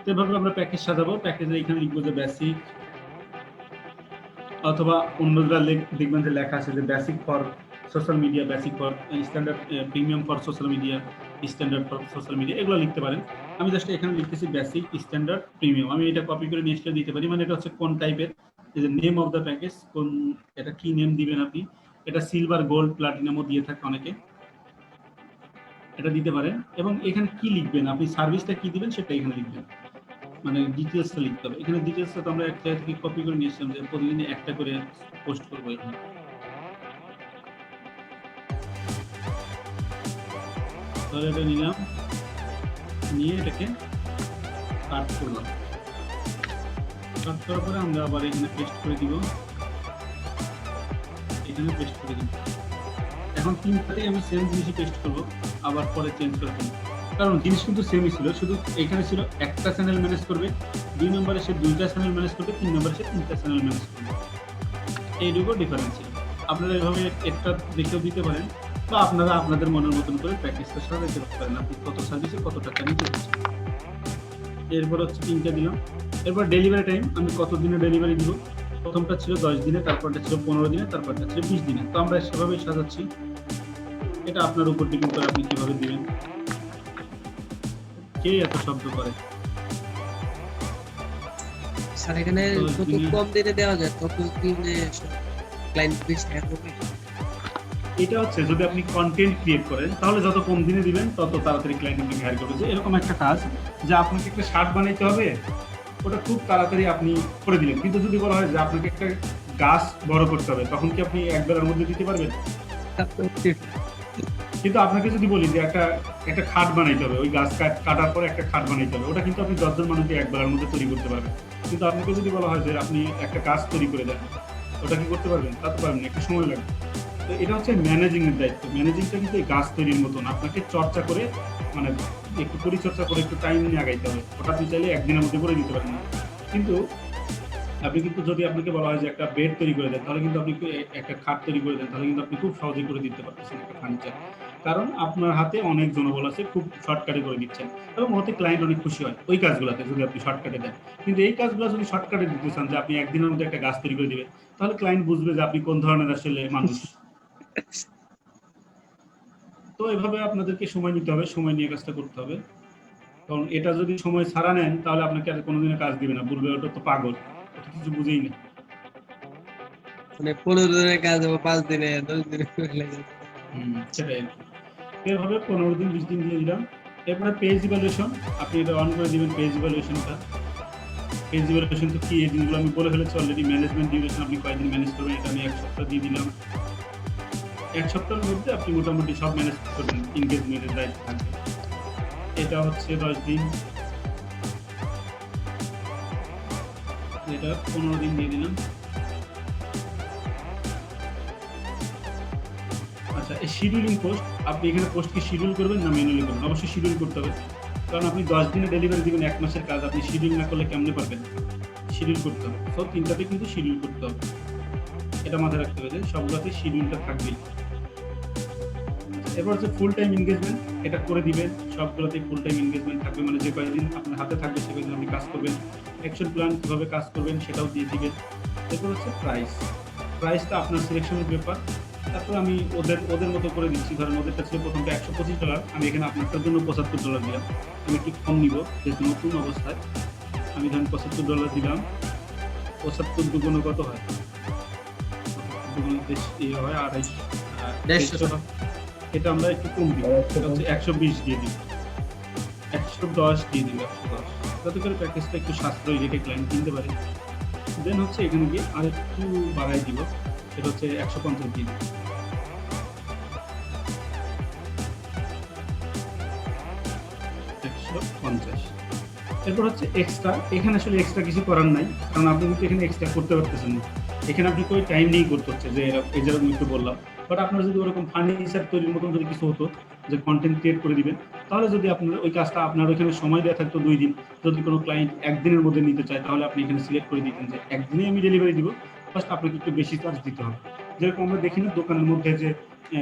তো এভাবে আমরা প্যাকেজ সাজাবো। প্যাকেজে এখানে লিখবো যে বেসিক, অথবা অন্যরা দেখবেন যে লেখা আছে যে basic for social media, basic for standard, premium for social media, standard for social media, এগুলো লিখতে পারেন। আমি জাস্ট এখানে লিখতেছি বেসিক, স্ট্যান্ডার্ড, প্রিমিয়াম। আমি এটা কপি করে নিয়ে এসে দিতে পারি, মানে এটা হচ্ছে কোন টাইপের, এই যে নেম অফ দ্য প্যাকেজ, কোন, এটা কি নেম দিবেন আপনি। এটা সিলভার, গোল্ড, প্লাটিনামও দিয়ে থাকে অনেকে, এটা দিতে পারেন। এবং এখানে কি লিখবেন, আপনি সার্ভিসটা কি দিবেন সেটা এখানে লিখবেন, মানে ডিটেলসটা লিখতে হবে। এখানে ডিটেলসটা তো আমরা একটা থেকে কপি করে নিয়ে এসেছিলাম, যে প্রতিদিন একটা করে পোস্ট করবো এখানে। তাহলে এটা নিলাম, নিয়ে এটাকে কাট করলাম। কাট করার পরে আমরা আবার এখানে পেস্ট করে দিব, এখানে পেস্ট করে দিব। এখন 3টাতেই আমি সেম জিনিসই পেস্ট করবো, আবার পরে চেঞ্জ করে দেবো, কারণ জিনিস কিন্তু সেমই ছিল, শুধু এখানে ছিল একটা চ্যানেল ম্যানেজ করবে, 2 নম্বরে সে 2টা চ্যানেল ম্যানেজ করবে, 3 নম্বরে সে 3টা চ্যানেল ম্যানেজ করবে। এইটুকু ডিফারেন্স ছিল। আপনারা এভাবে একটা দেখেও দিতে পারেন, বা আপনারা আপনাদের মনের মতন করে প্যাকেজটা সাজাতে পারেন, আপনি কত সার্ভিসে কত টাকা নিতে হচ্ছে। এরপর হচ্ছে 3টা দিলাম। এরপর ডেলিভারি টাইম, আমি কত দিনে ডেলিভারি দিব। প্রথমটা ছিল 10 দিনে, তারপরটা ছিল 15 দিনে, তারপরটা ছিল 20 দিনে। তো আমরা সেভাবেই সাজাচ্ছি, এটা আপনার উপর ডিপেন্ড করে আপনি কিভাবে দিবেন। কে এত শব্দ করে? স্যার এখানে যত কম দিনে দেওয়া যায় তত দিনে ক্লায়েন্ট বেশি হ্যাঁ করবে। এটা হচ্ছে যদি আপনি কন্টেন্ট ক্রিয়েট করেন, তাহলে যত কম দিনে দিবেন তত তাড়াতাড়ি ক্লায়েন্ট আপনাকে হায়ার করবে। যে এরকম একটা কাজ, যে আপনাকে একটা শার্ট বানাইতে হবে, ওটা খুব তাড়াতাড়ি আপনি করে দিলেন, কিন্তু যদি বলা হয় যে আপনাকে একটা গাছ বড় করতে হবে, তখন কি আপনি এক বেলার মধ্যে দিতে পারবেন? কিন্তু আপনাকে যদি বলি যে একটা খাট বানাইতে হবে, ওই গাছ কাটার পরে একটা খাট বানাইতে হবে, ওটা কিন্তু আপনি 10 জন মানুষকে এক বেলার মধ্যে তৈরি করতে পারবেন। কিন্তু আপনাকে যদি বলা হয় যে আপনি একটা গাছ তৈরি করে দেন, ওটা কি করতে পারবেন? তা তো পারবেন না, একটু সময় লাগবে। তো এটা হচ্ছে ম্যানেজিং এর দায়িত্ব। ম্যানেজিংটা কিন্তু এই গাছ তৈরির মতন। আপনাকে চর্চা করে মানে একটু পরিচর্যা করে একটু টাইম নিয়ে আগাইতে হবে। ওটা আপনি চাইলে একদিনের মধ্যে করে দিতে পারেন না। কিন্তু আপনি কিন্তু যদি আপনাকে বলা হয় যে একটা বেড তৈরি করে দেন, তাহলে কিন্তু আপনি একটা খাট তৈরি করে দেন, তাহলে কিন্তু আপনি খুব সহজেই করে দিতে পারতেছেন একটা ফার্নিচার। কারণ আপনার হাতে অনেক জনবল আছে, খুব শর্টকাটে করে দিচ্ছেন এবং ওতে ক্লায়েন্ট অনেক খুশি হয় ওই কাজগুলাতে যদি আপনি শর্টকাটে দেন। কিন্তু এই কাজগুলো যদি শর্টকাটে দিতে চান যে আপনি একদিনের মধ্যে একটা গাছ তৈরি করে দিবেন, তাহলে ক্লায়েন্ট বুঝবে যে আপনি কোন ধরনের আসলে মানুষ। তো এভাবে আপনাদেরকে সময় নিতে হবে, সময় নিয়ে কাজটা করতে হবে। কারণ এটা যদি সময় ছাড়া নেন, তাহলে আপনাকে আর কোনোদিনও কাজ দিবে না। বলবে ওটা তো পাগল, ওটা কিছু বুঝেই না। মানে 15 দিনের কাজ হবে 5 দিনে 10 দিনে করে লাগে। সেটাই আরকি। এভাবে 15 দিন 20 দিন দিয়ে দিলাম। এরপরে পেজ ইভ্যালুয়েশন, আপনি এটা অন করে দিবেন পেজ ইভ্যালুয়েশনটা। পেজ ইভ্যালুয়েশন তো কি, এই জিনিসগুলো আমি বলে ফেলেছি অলরেডি। ম্যানেজমেন্ট ডিউরেশন আপনি কয়দিন ম্যানেজ করবেন, এটা আমি 1 সপ্তাহ দিয়ে দিলাম। 1 সপ্তাহের মধ্যে আপনি মোটামুটি সব ম্যানেজ করবেন, এনগেজমেন্টের দায়িত্ব থাকবে। এটা হচ্ছে 10 দিন, এটা 15 দিন দিয়ে দিলাম। আচ্ছা, এই শিডিউলিং পোস্ট, আপনি এখানে পোস্ট কি শিডিউল করবেন না ম্যানুয়ালি করবেন? অবশ্যই শিডিউল করতে হবে। কারণ আপনি 10 দিনে ডেলিভারি দিবেন 1 মাসের কাজ, আপনি শিডিউল না করলে কেমনে পারবেন? শিডিউল করতে হবে। সো ৩টাতে কিন্তু শিডিউল করতে হবে। এটা মাথায় রাখতে হবে যে সবগুলোতে শিডিউলটা থাকবেই। এরপর হচ্ছে ফুল টাইম এনগেজমেন্ট, এটা করে দিবেন। সবগুলোতেই ফুল টাইম এনগেজমেন্ট থাকবে, মানে যে কয়দিন আপনার হাতে থাকবে সে কয়দিন আপনি কাজ করবেন। অ্যাকশন প্ল্যান কিভাবে কাজ করবেন সেটাও দিয়ে দিবেন। এরপর হচ্ছে প্রাইস। প্রাইসটা আপনার সিলেকশনের ব্যাপার। তারপর আমি ওদের মতো করে দিচ্ছি। ধরেন ওদেরটা ছিল প্রথমটা $125, আমি এখানে আপনারটার জন্য $75 দিলাম। আমি একটু কম নিব যেহেতু নতুন অবস্থায়। আমি ধরেন $75 দিলাম। 75 দুগুণে কত হয়? 75 দুগুণে হয় 250 হয়। এটা আমরা একটু কম দিব। এটা হচ্ছে 120 দিয়ে দিব। 110 দিয়ে দিব, 110। যাতে করে প্যাকেজটা একটু সাশ্রয়ী রেটে ক্লায়েন্ট কিনতে পারে। দেন হচ্ছে এখানে গিয়ে আরেকটু বাড়ায় দিব। সেটা হচ্ছে 150 দিয়ে দিব। 150। এরপর হচ্ছে এক্সট্রা। এখানে আসলে এক্সট্রা কিছু করার নাই, কারণ আপনি কিন্তু এখানে এক্সট্রা করতে পারতেছেন না। এখানে আপনি কোনো টাইম নিয়েই করতে হচ্ছে, যে এই যেরকম একটু বললাম। বাট আপনার যদি ওরকম ফার্নিচার তৈরির মতন যদি কিছু হতো, যে কন্টেন্ট ক্রিয়েট করে দিবেন, তাহলে যদি আপনার ওই কাজটা আপনার ওইখানে সময় দেওয়া থাকতো 2 দিন। যদি কোনো ক্লায়েন্ট 1 দিনের মধ্যে নিতে চায়, তাহলে আপনি এখানে সিলেক্ট করে দিতেন যে 1 দিনেই আমি ডেলিভারি দিব। ফার্স্ট আপনাকে একটু বেশি চার্জ দিতে হবে। যেরকম আমরা দেখি না দোকানের মধ্যে যে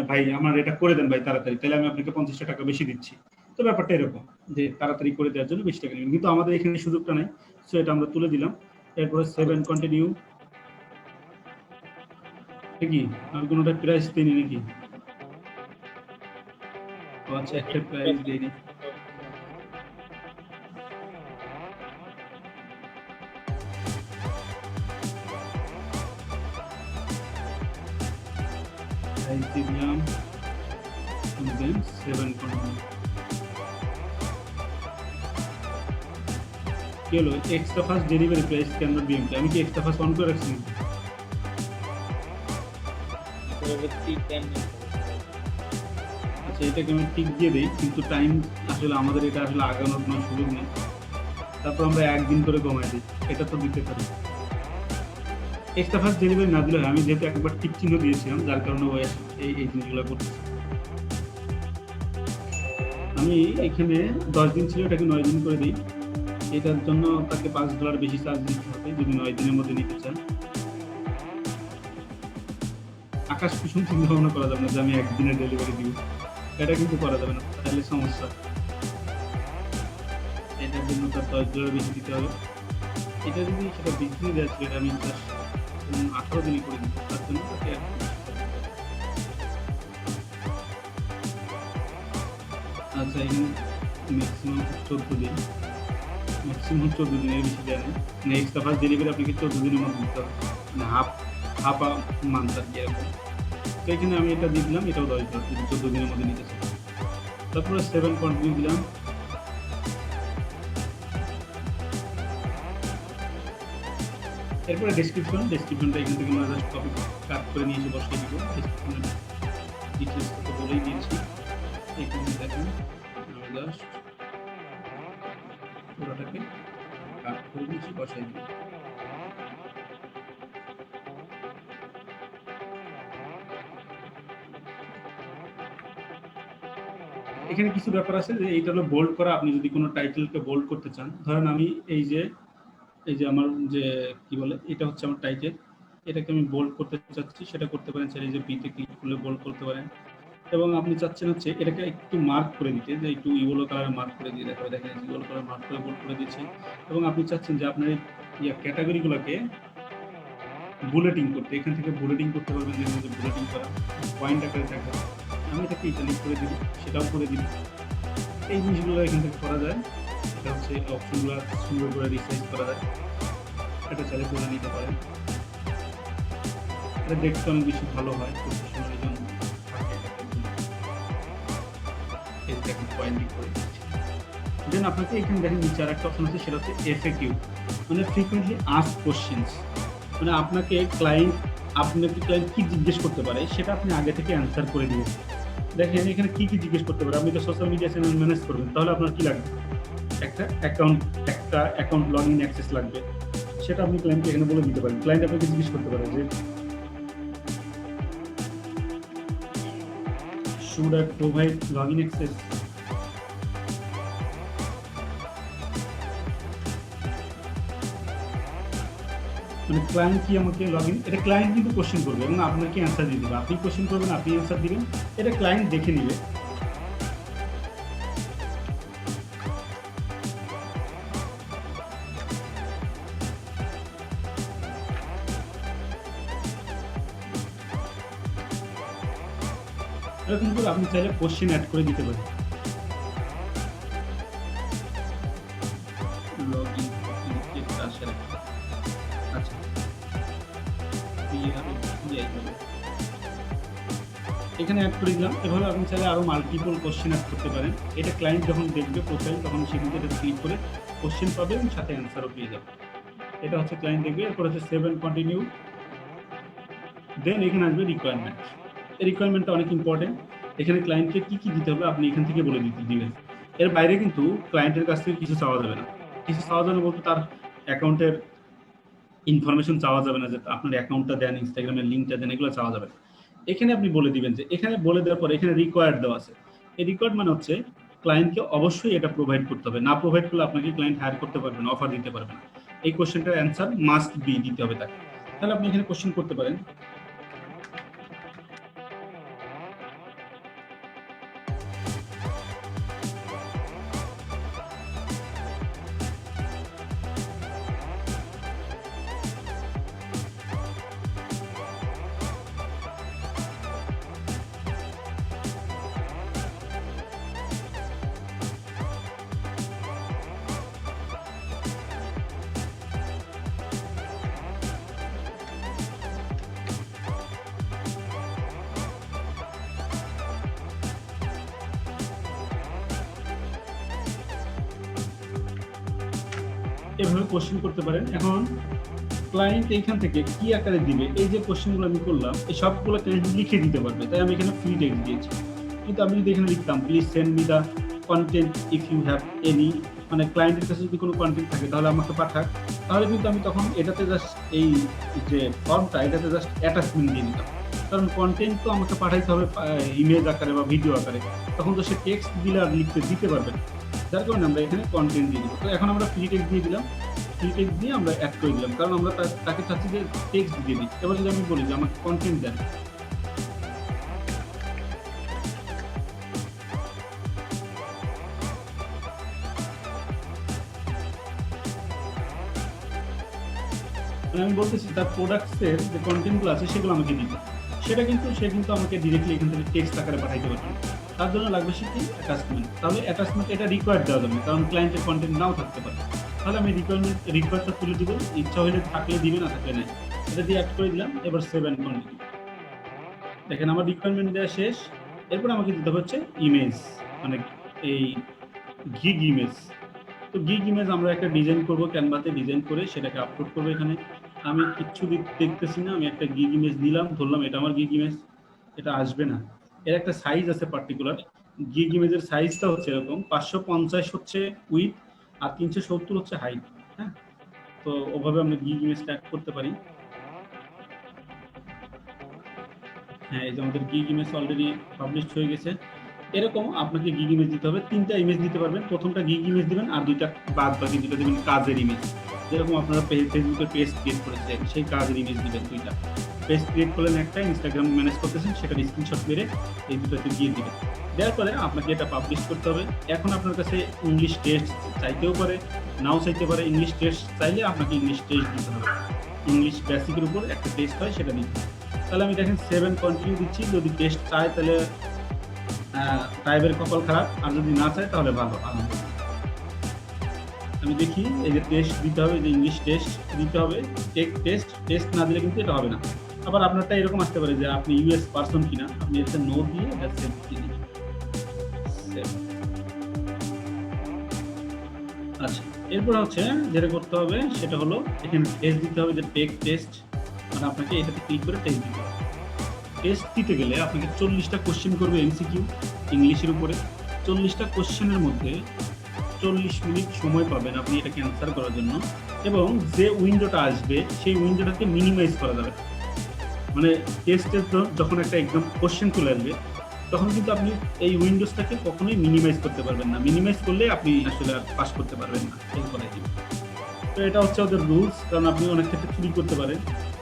ভাই আমার এটা করে দেন ভাই তাড়াতাড়ি, তাহলে আমি আপনাকে ৳50 বেশি দিচ্ছি। তো ব্যাপারটা এরকম যে তাড়াতাড়ি করে দেওয়ার জন্য বেশি টাকা নেবেন, কিন্তু আমাদের এখানে সুযোগটা নাই। সো এটা আমরা তুলে দিলাম। এরপরে 7 কন্টিনিউ। কি আমি কোনোটা প্রাইস দিইনি নাকি? ও আচ্ছা, একটা প্রাইস দিইনি। প্রাইস দিলাম, দেন 7 কন্টিনিউ। কি হলো? Extra fast delivery price can not be employed. আমি কি এক্সট্রা ফাস্ট অন করে রাখছি নাকি? আচ্ছা, এটাকে আমি টিক দিয়ে দেই, কিন্তু টাইম আসলে আমাদের এটা আসলে আগানোর কোনো সুযোগ নেই। তারপর আমরা 1 দিন করে কমাই দিই, এটা তো দিতে পারি। এক্সট্রা ফাস্ট ডেলিভারি না দিলে হয়, আমি যেহেতু একবার টিক চিহ্ন দিয়েছিলাম, যার কারণে ও এই জিনিসগুলো করতেছে। আমি এখানে 10 দিন ছিল, এটাকে 9 দিন করে দিই। এটার জন্য তাকে $5 বেশি চার্জ দিতে হবে যদি 9 দিনের মধ্যে নিতে চান। আকাশ কুসুম চিন্তা ভাবনা করা যাবে না যে আমি 1 দিনের ডেলিভারি দিব, এটা কিন্তু করা যাবে না, তাহলে সমস্যা। এটার জন্য তার $10 বেশি দিতে হবে। এটা যদি সেটা 20 দিনে দেওয়া ছিল, এটা আমি জাস্ট 18 দিনে করে দিব, তার জন্য তাকে আচ্ছা, এখানে ম্যাক্সিমাম 14 দিন, ম্যাক্সিমাম 14 দিন, এর বেশি দেয় না। মানে এক্সট্রা ফাস্ট ডেলিভারি আপনাকে 14 দিনের মধ্যে দিতে হবে, মানে হাফ মান্থ আর কি এরকম। তো এখানে আমি এটা দিয়ে দিলাম, এটাও $10 যদি 14 দিনের মধ্যে নিতে চাই। তারপরে 7 কন্টিনিউ দিলাম। এরপরে ডেসক্রিপশনটা এখান থেকে আমরা জাস্ট কপি কাট করে নিয়ে এসে বসিয়ে দিব। ডেসক্রিপশনের ডিটেলস তো বলেই দিয়েছি, এখানে দেখেন আমি জাস্ট পুরোটাকে কাট করে দিয়েছি, বসাই দিই। এখানে কিছু ব্যাপার আছে যে এইটা হলো বোল্ড করা। আপনি যদি কোনো টাইটেলকে বোল্ড করতে চান, ধরেন আমি এই যে আমার যে কি বলে, এটা হচ্ছে আমার টাইটেল, এটাকে আমি বোল্ড করতে চাচ্ছি, সেটা করতে পারেন। এই যে বিতে ক্লিক করলে বোল্ড করতে পারেন। এবং আপনি চাচ্ছেন হচ্ছে এটাকে একটু মার্ক করে দিতে, যে একটু ইয়েলো কালারে মার্ক করে দিয়ে দেখাবে, দেখেন ইয়েলো কালার মার্ক করে বোল্ড করে দিচ্ছি। এবং আপনি চাচ্ছেন যে আপনার ক্যাটাগরিগুলোকে বুলেটিং করতে, এখান থেকে বুলেটিং করতে পারবেন, যেখানে যে বুলেটিং করা পয়েন্ট আকারে দেখা। আমি এটাকে ইটালিক করে দিব, সেটাও করে দিব। এই জিনিসগুলো এখান থেকে করা যায়। এটা হচ্ছে অপশনগুলো সুন্দর করে রিসাইজ করা যায়, এটা চাইলে করে নিতে পারেন। এটা দেখতে অনেক বেশি ভালো হয় প্রফেশনালের জন্য। এই দেখেন পয়েন্টিং করে দিচ্ছি। দেন আপনাকে এখানে দেখেন নিচে আর একটা অপশন আছে, সেটা হচ্ছে এফএকিউ, মানে ফ্রিকোয়েন্টলি আস্কড কোশ্চেন্স। মানে আপনাকে ক্লায়েন্ট কি জিজ্ঞেস করতে পারে সেটা আপনি আগে থেকে অ্যান্সার করে দিবেন। দেখেন এখানে কি জিজ্ঞেস করতে পারে। আপনি তো সোশ্যাল মিডিয়া চ্যানেল ম্যানেজ করবেন, তাহলে আপনার কি লাগবে? একটা অ্যাকাউন্ট লগ ইন অ্যাক্সেস লাগবে। সেটা আপনি ক্লায়েন্টকে এখানে বলে দিতে পারেন। ক্লায়েন্ট আপনাকে জিজ্ঞেস করতে পারে যে should I provide login access? মানে ক্লায়েন্ট কি আমাকে লগইন, এটা ক্লায়েন্ট কিন্তু কোশ্চেন করবে এবং আপনাকে অ্যান্সার দিয়ে দেবে। আপনি কোশ্চেন করবেন, আপনি অ্যান্সার দিবেন, এটা ক্লায়েন্ট দেখে নিবে। এরকম করে আপনি চাইলে কোশ্চেন অ্যাড করে দিতে পারেন। লগইন আচ্ছা, এখানে অ্যাড করে দিলাম। এভাবে আপনি চাইলে আরো মাল্টিপল কোশ্চেন অ্যাড করতে পারেন। এটা ক্লায়েন্ট যখন দেখবে প্রোফাইল, তখন সে কিন্তু এটা ক্লিক করে কোশ্চেন পাবে এবং সাথে অ্যান্সারও পেয়ে যাবে। এটা হচ্ছে ক্লায়েন্ট দেখবে। এরপর হচ্ছে সেভ এন্ড কন্টিনিউ। দেন এখানে আসবে রিকোয়ারমেন্ট। এই রিকোয়ারমেন্টটা অনেক ইম্পর্টেন্ট। এখানে ক্লায়েন্টকে কি দিতে হবে আপনি এখান থেকে বলে দিবেন। এর বাইরে কিন্তু ক্লায়েন্টের কাছ থেকে কিছু চাওয়া যাবে না। কিছু চাওয়া যাবে না বলতে তার অ্যাকাউন্টের ইনফরমেশন চাওয়া যাবে না, যে আপনার অ্যাকাউন্টটা দেন, ইনস্টাগ্রামের লিঙ্কটা দেন, এগুলো চাওয়া যাবে না। এখানে আপনি বলে দিবেন যে, এখানে বলে দেওয়ার পর এখানে রিকোয়ার্ড দেওয়া আছে। এই রিকোয়ার্ড মানে হচ্ছে ক্লায়েন্টকে অবশ্যই এটা প্রোভাইড করতে হবে। না প্রোভাইড করলে আপনাকে ক্লায়েন্ট হায়ার করতে পারবে না, অফার দিতে পারবে না। এই কোশ্চেনটার অ্যান্সার মাস্ট বি দিতে হবে তাকে। তাহলে আপনি এখানে কোশ্চেন করতে পারেন। এভাবে কোশ্চেন করতে পারেন। এখন ক্লায়েন্ট এইখান থেকে কি আকারে দিবে, এই যে কোশ্চেনগুলো আমি করলাম, এই সবগুলো ক্লায়েন্ট লিখে দিতে পারবে। তাই আমি এখানে ফ্রি টেক্সট দিয়েছি। কিন্তু আমি যদি এখানে লিখতাম please send me the content if you have any, মানে ক্লায়েন্টের কাছে যদি কোনো কন্টেন্ট থাকে তাহলে আমাকে পাঠাক, তাহলে কিন্তু আমি তখন এটাতে জাস্ট এই যে ফর্মটা, এটাতে জাস্ট অ্যাটাচমেন্ট দিয়ে দিতাম। কারণ কন্টেন্ট তো আমাকে পাঠাইতে হবে ইমেজ আকারে বা ভিডিও আকারে, তখন তো সে টেক্সট দিলে আর লিখতে দিতে পারবে না। যার কারণে আমরা এখানে কন্টেন্ট দিয়ে দিব। তো এখন আমরা ফ্রি টেক্সট দিয়ে দিলাম, ফ্রি টেক্সট দিয়ে আমরা অ্যাড করে দিলাম, কারণ আমরা তাকে চাচ্ছি যে টেক্সট দিয়ে দিই। এবার যদি আমি বলি যে আমাকে কন্টেন্ট দেন, আমি বলতেছি তার প্রোডাক্টসের যে কন্টেন্টগুলো আছে সেগুলো আমাকে দিতে, সেটা কিন্তু সে কিন্তু আমাকে ডিরেক্টলি এখান থেকে টেক্সট আকারে পাঠাইতে পারবে। তার জন্য লাগবে সে কি অ্যাটাচমেন্ট। তাহলে অ্যাটাচমেন্ট এটা রিকোয়ার্ড দেওয়া যাবে, কারণ ক্লায়েন্টের কন্টেন্ট নাও থাকতে পারে। তাহলে আমি রিকোয়ার্ডটা তুলে দিব, ইচ্ছা হলে থাকলে দিবে, না থাকলে নাই। এটা দিয়ে অ্যাড করে দিলাম। এবার সেভ এন্ড কন্টিনিউ। দেখেন আমার রিকোয়ারমেন্ট দেওয়া শেষ। এরপর আমাকে দিতে হচ্ছে ইমেজ, মানে এই গিগ ইমেজ। তো গিগ ইমেজ আমরা একটা ডিজাইন করব, ক্যানভাতে ডিজাইন করে সেটাকে আপলোড করবো। এখানে আমি কিচ্ছু দেখতেছি না, আমি একটা গিগ ইমেজ নিলাম, ধরলাম এটা আমার গিগ ইমেজ। এটা আসবে না, এর একটা সাইজ আছে পার্টিকুলার। গিগ ইমেজের সাইজটা হচ্ছে এরকম, 550 হচ্ছে উইথ আর 370 হচ্ছে হাইট। হ্যাঁ, তো ওভাবে আমরা গিগ ইমেজটা অ্যাড করতে পারি। হ্যাঁ, এই যে আমাদের গিগ ইমেজ অলরেডি পাবলিশ হয়ে গেছে। এরকম আপনাকে গিগ ইমেজ দিতে হবে। 3টা ইমেজ দিতে পারবেন। প্রথমটা গিগ ইমেজ দিবেন আর 2টা বাকি 2টা দিবেন কাজের ইমেজ। যেরকম আপনারা ফেসবুকে পেজ ক্রিয়েট করেছেন সেই কাজের ইমেজ দিবেন 2টা। পেজ ক্রিয়েট করলেন একটা, ইনস্টাগ্রাম ম্যানেজ করতেছেন সেটার স্ক্রিনশট মেরে এই দুটোতে দিয়ে দিবেন। দেওয়ার পরে আপনাকে এটা পাবলিশ করতে হবে। এখন আপনার কাছে ইংলিশ টেস্ট চাইতেও পারে, নাও চাইতে পারে। ইংলিশ টেস্ট চাইলে আপনাকে ইংলিশ টেস্ট দিতে হবে। ইংলিশ বেসিকের উপর একটা টেস্ট হয় সেটা দিতে হবে। তাহলে আমি দেখেন 7 কন্টিনিউ দিচ্ছি। যদি টেস্ট চায় তাহলে টাইপের কপাল খারাপ, আর যদি না চায় তাহলে ভালো, আলহামদুলিল্লাহ। আমি দেখি এই যে টেস্ট দিতে হবে, যে ইংলিশ টেস্ট দিতে হবে, টেস্ট না দিলে কিন্তু এটা হবে না। আবার আপনারটা এরকম আসতে পারে যে আপনি ইউএস পারসন কিনা, আপনি এটা নো দিয়ে এটা সেভ দিয়ে দিবেন। আচ্ছা, এরপর হচ্ছে যেটা করতে হবে সেটা হলো এখানে টেস্ট দিতে হবে, যে টেক টেস্ট, মানে আপনাকে এটাতে ক্লিক করে টেস্ট দিতে হবে। টেস্ট দিতে গেলে আপনাকে 40টা কোশ্চেন করবে এমসিকিউ ইংলিশের উপরে। 40টা কোশ্চেনের মধ্যে 40 মিনিট সময় পাবেন আপনি এটাকে অ্যান্সার করার জন্য, এবং যে উইন্ডোটা আসবে সেই উইন্ডোটাকে মিনিমাইজ করা যাবে। মানে টেস্টের যখন একটা এক্সাম কোশ্চেন চলে আসবে তখন কিন্তু আপনি এই উইন্ডোজটাকে কখনোই মিনিমাইজ করতে পারবেন না। মিনিমাইজ করলে আপনি আসলে আর পাস করতে পারবেন না এরপরে। তো এটা হচ্ছে ওদের রুলস, কারণ আপনি অনেক ক্ষেত্রে চুরি করতে পারেন।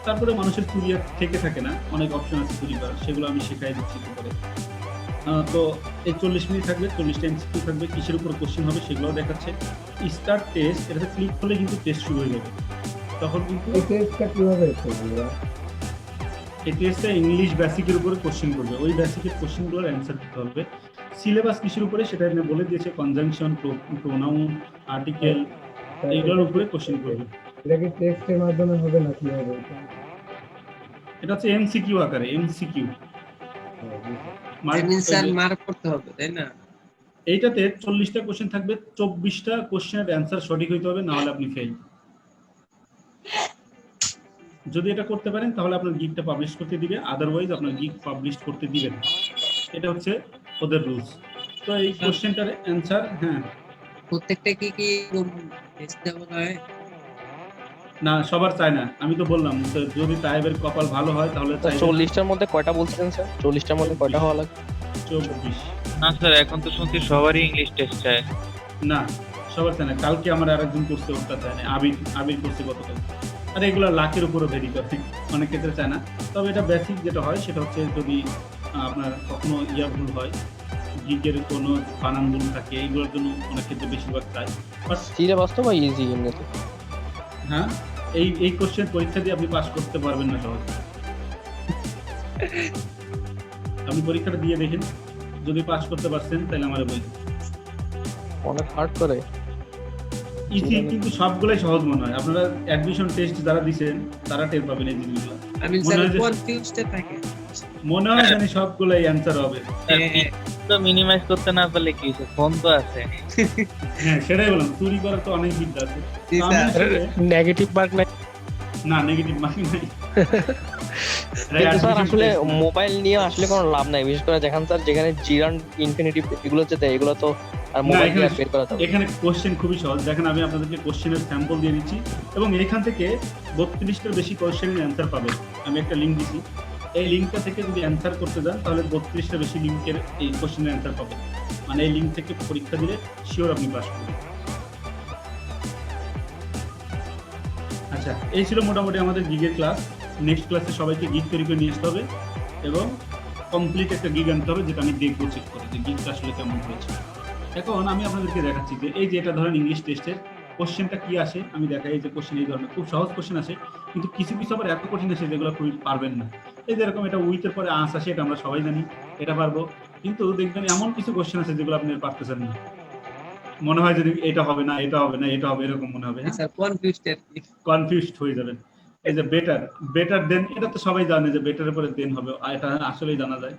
তারপরে মানুষের চুরি আর থেকে থাকে না, অনেক অপশন আছে চুরি করার, সেগুলো আমি শেখাই দিচ্ছি কি করে। তো এই 40 মিনিট থাকবে, 40টা এমসিকিউ থাকবে, কিসের উপর কোশ্চেন হবে সেগুলোও দেখাচ্ছে। স্টার্ট টেস্ট, এটাতে ক্লিক করলে কিন্তু টেস্ট শুরু হয়ে যাবে। তখন কিন্তু এই টেস্টটা কিভাবে করবো? এই টেস্টটা ইংলিশ বেসিকের উপরে কোশ্চেন করবে। ওই বেসিকের কোশ্চেনগুলোর অ্যান্সার দিতে হবে। সিলেবাস কিসের উপরে সেটা এখানে বলে দিয়েছে, কনজাংশন, প্রোনাউন, আর্টিকেল, এইগুলোর উপরে কোশ্চেন করবে। এটা কি টেস্টের মাধ্যমে হবে না কিভাবে? এটা হচ্ছে এমসিকিউ আকারে, এমসিকিউ স্যার মার্ক করতে হবে, তাই না? এইটাতে 40টা কোশ্চেন থাকবে, 24টা কোশ্চেনের অ্যান্সার সঠিক হইতে হবে, না হলে আপনি ফেল। যদি এটা করতে পারেন তাহলে আপনার গিগটা পাবলিশ করতে দিবে, আদারওয়াইজ আপনার গিগ পাবলিশ করতে দিবে না। এটা হচ্ছে ওদের রুলস। তো এই কোশ্চেনটার অ্যান্সার, হ্যাঁ, প্রত্যেকটা কি টেস্ট দেওয়া হয়? না সবার চায় না। আমি তো বললাম তো, যদি টাইপের কপাল ভালো হয় তাহলে চাই। 40টার মধ্যে কয়টা বলছিলেন স্যার? 40টার মধ্যে কয়টা হওয়া লাগবে? 24। না স্যার, এখন তো শুনছি সবারই ইংলিশ টেস্ট চায়। না সবার চায় না। কালকে আমার আরেকজন করছে, ওটা চায় না। আবির করছে গতকাল। আর এগুলো লাখের উপরে ভেরি করে, অনেক ক্ষেত্রে চায় না। তবে এটা বেসিক যেটা হয় সেটা হচ্ছে, যদি আপনার কখনো ভুল হয়, গিগের কোনো বানান ভুল থাকে, এইগুলোর জন্য অনেক ক্ষেত্রে বেশিরভাগ চায়। বাট সিলেবাস তো বা ইজি এমনিতে। হ্যাঁ, এই কোশ্চেন পরীক্ষা দিয়ে আপনি পাস করতে পারবেন না সহজে। আপনি পরীক্ষাটা দিয়ে দেখেন, যদি পাস করতে পারছেন তাহলে আমার বলবেন। অনেক হার্ড করে। ইজি, কিন্তু সবগুলাই সহজ মনে হয়। আপনারা অ্যাডমিশন টেস্ট যারা দিবেন তারা টের পাবেন এই জিনিসগুলো। আমি মনে স্যার হয় যে- কনফিউজড থাকে। মনে হয় জানি সবগুলাই অ্যান্সার হবে। তো মিনিমাইজ করতে না পারলে কি হচ্ছে, ফোন তো আছে। হ্যাঁ, সেটাই বললাম, চুরি করার তো অনেক বিদ্যা আছে। জি তো আমি স্যার। আসলে, নেগেটিভ মার্ক নাই। না নেগেটিভ মার্কিং নাই। কিন্তু স্যার আসলে মোবাইল নিয়ে আসলে কোনো লাভ নাই, বিশেষ করে যেখানে জিরান ইনফিনিটিভ এগুলো যেতে, এগুলো তো আর মোবাইল দিয়ে বের করা যাবে। এখানে কোশ্চেন খুবই সহজ। দেখেন আমি আপনাদেরকে কোশ্চেনের স্যাম্পল দিয়ে দিচ্ছি, এবং এখান থেকে 32টার বেশি কোশ্চেনের অ্যান্সার পাবেন। আমি একটা লিঙ্ক দিচ্ছি, এই লিঙ্কটা থেকে যদি অ্যান্সার করতে যান তাহলে 32টা বেশি লিঙ্কের এই কোশ্চেনের অ্যান্সার পাবেন। মানে এই লিঙ্ক থেকে পরীক্ষা দিলে শিওর আপনি পাস করবেন। আচ্ছা, এই ছিল মোটামুটি আমাদের গিগের ক্লাস। নেক্সট ক্লাসে সবাইকে গিগ তৈরি করে নিয়ে আসতে হবে, এবং কমপ্লিট একটা গিগ আনতে হবে, যেটা আমি দেখবো চেক করে যে গিগটা আসলে কেমন হয়েছে। এখন আমি আপনাদেরকে দেখাচ্ছি যে এই যে এটা ধরেন ইংলিশ টেস্টের কোশ্চেনটা কি আসে, আমি দেখাই। এই যে কোশ্চেন এই ধরনের খুব সহজ কোশ্চেন আসে, কিন্তু কিছু কিছু আবার এত কঠিন আসে যেগুলো খুবই পারবেন না। এই যে এরকম এটা উইথের পরে আঁস আসে, এটা আমরা সবাই জানি, এটা পারবো। কিন্তু দেখবেন এমন কিছু কোশ্চেন আছে যেগুলো আপনি পারতেছেন না। মনে হয় যদি এটা হবে না, এটা হবে না, এটা হবে, এরকম মনে হবে। স্যার কনফিউজড কনফিউজড হয়ে যাবেন। এই যে বেটার দেন, এটা তো সবাই জানে যে বেটারের পরে দেন হবে, এটা আসলেই জানা যায়।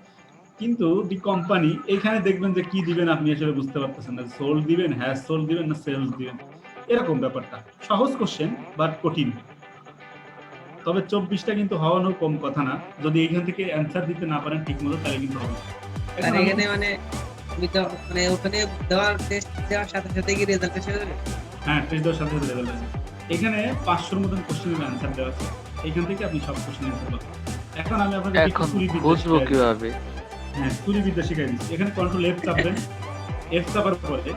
কিন্তু দি কোম্পানি এখানে দেখবেন যে কি দিবেন আপনি আসলে বুঝতে পারতেছেন না। সোল দিবেন, হ্যাজ সোল দিবেন, না সেলস দিবেন, এরকম ব্যাপারটা। সহজ কোশ্চেন বাট কঠিন। তবে 24টা কিন্তু হওয়ানো কম কথা না। যদি এখান থেকে অ্যান্সার দিতে না পারেন ঠিক মতো তাহলে কিন্তু হবে। আর এখানে মানে তুমি তো মানে ওখানে দেওয়ার টেস্ট দেওয়ার সাথে সাথে কি রেজাল্ট এসে যাবে? হ্যাঁ, টেস্ট দেওয়ার সাথে সাথে লেভেল আছে। এখানে 500-র মতন কোশ্চেনের অ্যান্সার দেওয়া আছে, এখান থেকে আপনি সব কোশ্চেনের অ্যান্সার পাবেন। এখন আমি আপনাদের এখন বুঝবো কিভাবে? হ্যাঁ চুরিবিদ্যা শিখাই দিচ্ছি। এখানে কন্ট্রোল এফ চাপবেন, এফ চাপার পরে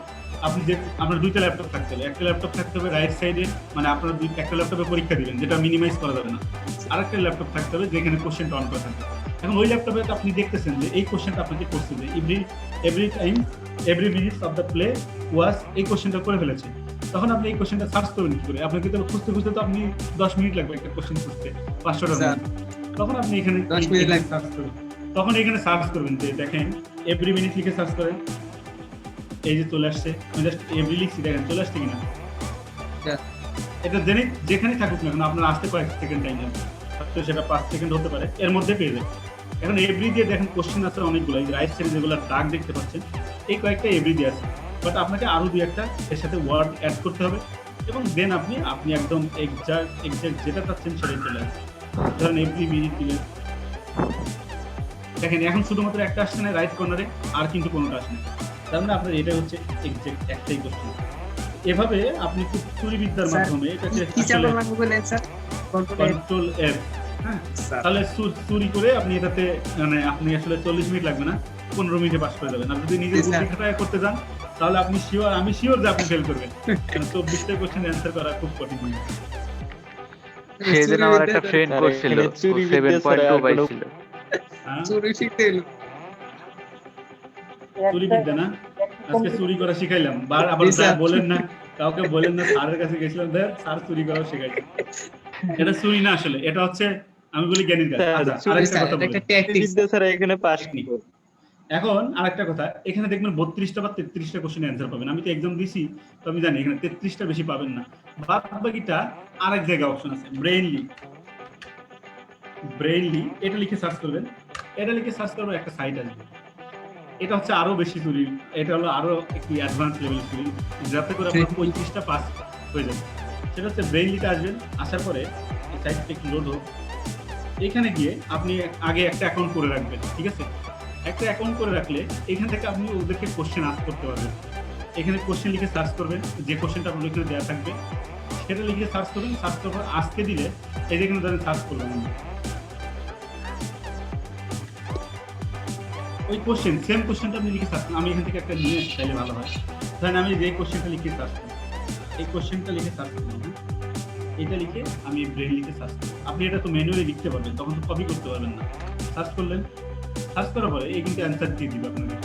আপনি যে আপনার দুইটা ল্যাপটপ থাকতে হবে, একটা ল্যাপটপ থাকতে হবে রাইট সাইডে, মানে আপনার একটা ল্যাপটপে পরীক্ষা দিবেন যেটা মিনিমাইজ করা যাবে না, আরেকটা ল্যাপটপ থাকতে হবে যেখানে কোশ্চেনটা অন করা থাকবে। এখন ওই ল্যাপটপে আপনি দেখতেছেন যে এই কোশ্চেনটা আপনাকে করছে যে every time every minutes of the play was, এই কোশ্চেনটা করে ফেলেছে। তখন আপনি এই কোশ্চেনটা সার্চ করবেন কি করে? আপনাকে তো খুঁজতে খুঁজতে তো আপনি 10 মিনিট লাগবে একটা কোশ্চেন খুঁজতে 500টার স্যার, মধ্যে। তখন আপনি এখানে 10 মিনিট লাগবে। সার্চ করবেন, তখন এখানে সার্চ করবেন যে দেখেন এভরি মিনিট লিখে সার্চ করেন, এই যে চলে আসছে, আমি জাস্ট এভরি লিখছি, দেখেন চলে আসছে কিনা। আচ্ছা। এটা জেনে যেখানে থাকুক না কেন আপনার আসতে কয়েক সেকেন্ড টাইম লাগবে, তো সেটা 5 সেকেন্ড হতে পারে, এর মধ্যে পেয়ে যাবে। এখন এভরি দিয়ে দেখেন কোশ্চেন আছে অনেকগুলো, এই রাইট সাইডে যেগুলো দাগ দেখতে পাচ্ছেন এই কয়েকটা এভরি দিয়ে আছে, বাট আপনাকে আরো দুই একটা এর সাথে ওয়ার্ড অ্যাড করতে হবে এবং দেন আপনি একদম এক্সাক্ট যেটা চাচ্ছেন সেটাই চলে আসবে। ধরেন এভরি মিনিট দিলেন, দেখেন এখন শুধুমাত্র একটা আসছে না রাইট কর্নারে, আর কিন্তু কোনোটা আসে না, তার মানে আপনার এটা হচ্ছে এক্সাক্ট একটাই কোশ্চেন। এভাবে আপনি খুব চুরিবিদ্যার স্যার, মাধ্যমে এটাকে কি চাপা লাগবে বলেন স্যার? কন্ট্রোল এফ, হ্যাঁ তাহলে চুরি করে আপনি এটাতে মানে আপনি আসলে 40 মিনিট লাগবে না, 15 মিনিটে পাস করে যাবেন। আর যদি নিজে জি, স্যার। বুদ্ধি খাটায় করতে যান তাহলে আপনি শিওর, আমি শিওর যে আপনি ফেল করবেন, কারণ 24টা কোশ্চেন অ্যান্সার করা খুব কঠিন জিনিস। সেদিন আমার একটা ফ্রেন্ড আরে, করছিল এখানে চুরিবিদ্যা ছাড়া আর 7.2 কোনো- পাইছিল। হ্যাঁ চুরি শিখতে এলো। চুরিবিদ্যা না, আজকে চুরি করা শিখাইলাম। আবার জি, স্যার। বলেন না, কাউকে বলেন না স্যারের কাছে গেছিলাম, স্যার চুরি করাও শেখাইছে। এটা চুরি না, আসলে এটা হচ্ছে আমি বলি জ্ঞানীর কাজ। স্যার, আচ্ছা, চুরি আরেকটা স্যার, কথা এটা একটা বলি। ট্যাকটিক্স। চুরিবিদ্যা ছাড়া এখানে পাস কি করে? এখন আরেকটা কথা, এখানে দেখবেন 32টা বা 33টা কোশ্চেন অ্যান্সার পাবেন। আমি তো এক্সাম দিছি, তো আমি জানি এখানে 33টা বেশি পাবেন না। বাদ বাকিটা আরেক জায়গায় অপশন আছে, ব্রেইনলি এটা লিখে সার্চ করবেন, এটা লিখে সার্চ করবেন একটা সাইট আসবে, এটা হচ্ছে আরো বেশি চুরি, এটা হলো আরো একটি অ্যাডভান্স লেভেল চুরি, যাতে করে আপনার 35টা পাস হয়ে যাবে। সেটা হচ্ছে ব্রেইনলিতে আসবেন, আসার পরে এই সাইটটা একটু লোড হোক, এখানে গিয়ে আপনি আগে একটা অ্যাকাউন্ট করে রাখবেন, ঠিক আছে? একটা অ্যাকাউন্ট করে রাখলে এখান থেকে আপনি ওদেরকে কোশ্চেন আস্ক করতে পারবেন। এখানে কোশ্চেন লিখে সার্চ করবেন, যে কোশ্চেনটা আপনার এখানে দেওয়া থাকবে সেটা লিখে সার্চ করবেন, সার্চ করার পর আজকে দিলে এই যে এখানে ধরেন সার্চ করবেন, ওই কোশ্চেন সেম কোশ্চেনটা আপনি লিখে সার্চ করুন। আমি এখান থেকে একটা নিয়ে চাইলে ভালো হয়, ধরেন আমি যে কোশ্চেনটা লিখে সার্চ করি, এই কোশ্চেনটা লিখে সার্চ করুন, এটা লিখে আমি ব্রেন লিখে সার্চ করি। আপনি এটা তো ম্যানুয়ালি লিখতে পারবেন, তখন তো কপি করতে পারবেন না। সার্চ করলেন, সার্চ করার পরে এই কিন্তু অ্যান্সার দিয়ে দিবে আপনাকে।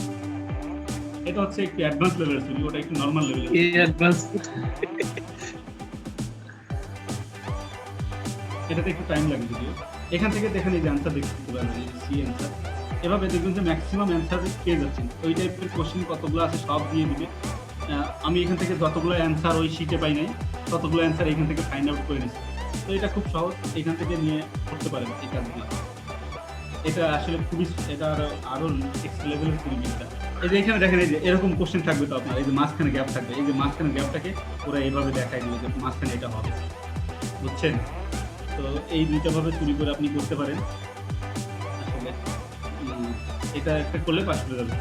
এটা হচ্ছে একটু অ্যাডভান্স লেভেলের চুরি, ওটা একটু নর্মাল লেভেলের। এই অ্যাডভান্স। এটাতে একটু টাইম লাগে যদিও। এখান থেকে দেখেন এই যে অ্যান্সার দেখতে পারবেন, এই সি অ্যান্সার। এভাবে দেখবেন যে ম্যাক্সিমাম অ্যান্সার পেয়ে যাচ্ছেন। ওই টাইপের কোশ্চেন কতগুলো আছে সব দিয়ে দিবে। আমি এখান থেকে যতগুলো অ্যান্সার ওই শিটে পাই নাই, ততগুলো অ্যান্সার এখান থেকে ফাইন্ড আউট করে নিচ্ছি। তো এটা খুব সহজ, এখান থেকে নিয়ে করতে পারেন এই কাজগুলো। এটা আসলে খুবই, এটা আরো নেক্সট লেভেলের চুরিবিদ্যা। এই যে এখানে দেখেন, এই যে এরকম কোশ্চেন থাকবে, তো আপনার এই যে মাঝখানে গ্যাপ থাকবে, এই যে মাঝখানে গ্যাপটাকে ওরা এইভাবে দেখাই দিবে যে মাঝখানে এটা হবে, বুঝছেন? তো এই দুইটা ভাবে চুরি করে আপনি করতে পারেন। আসলে এটা একটা করলে পাস করে যাবে।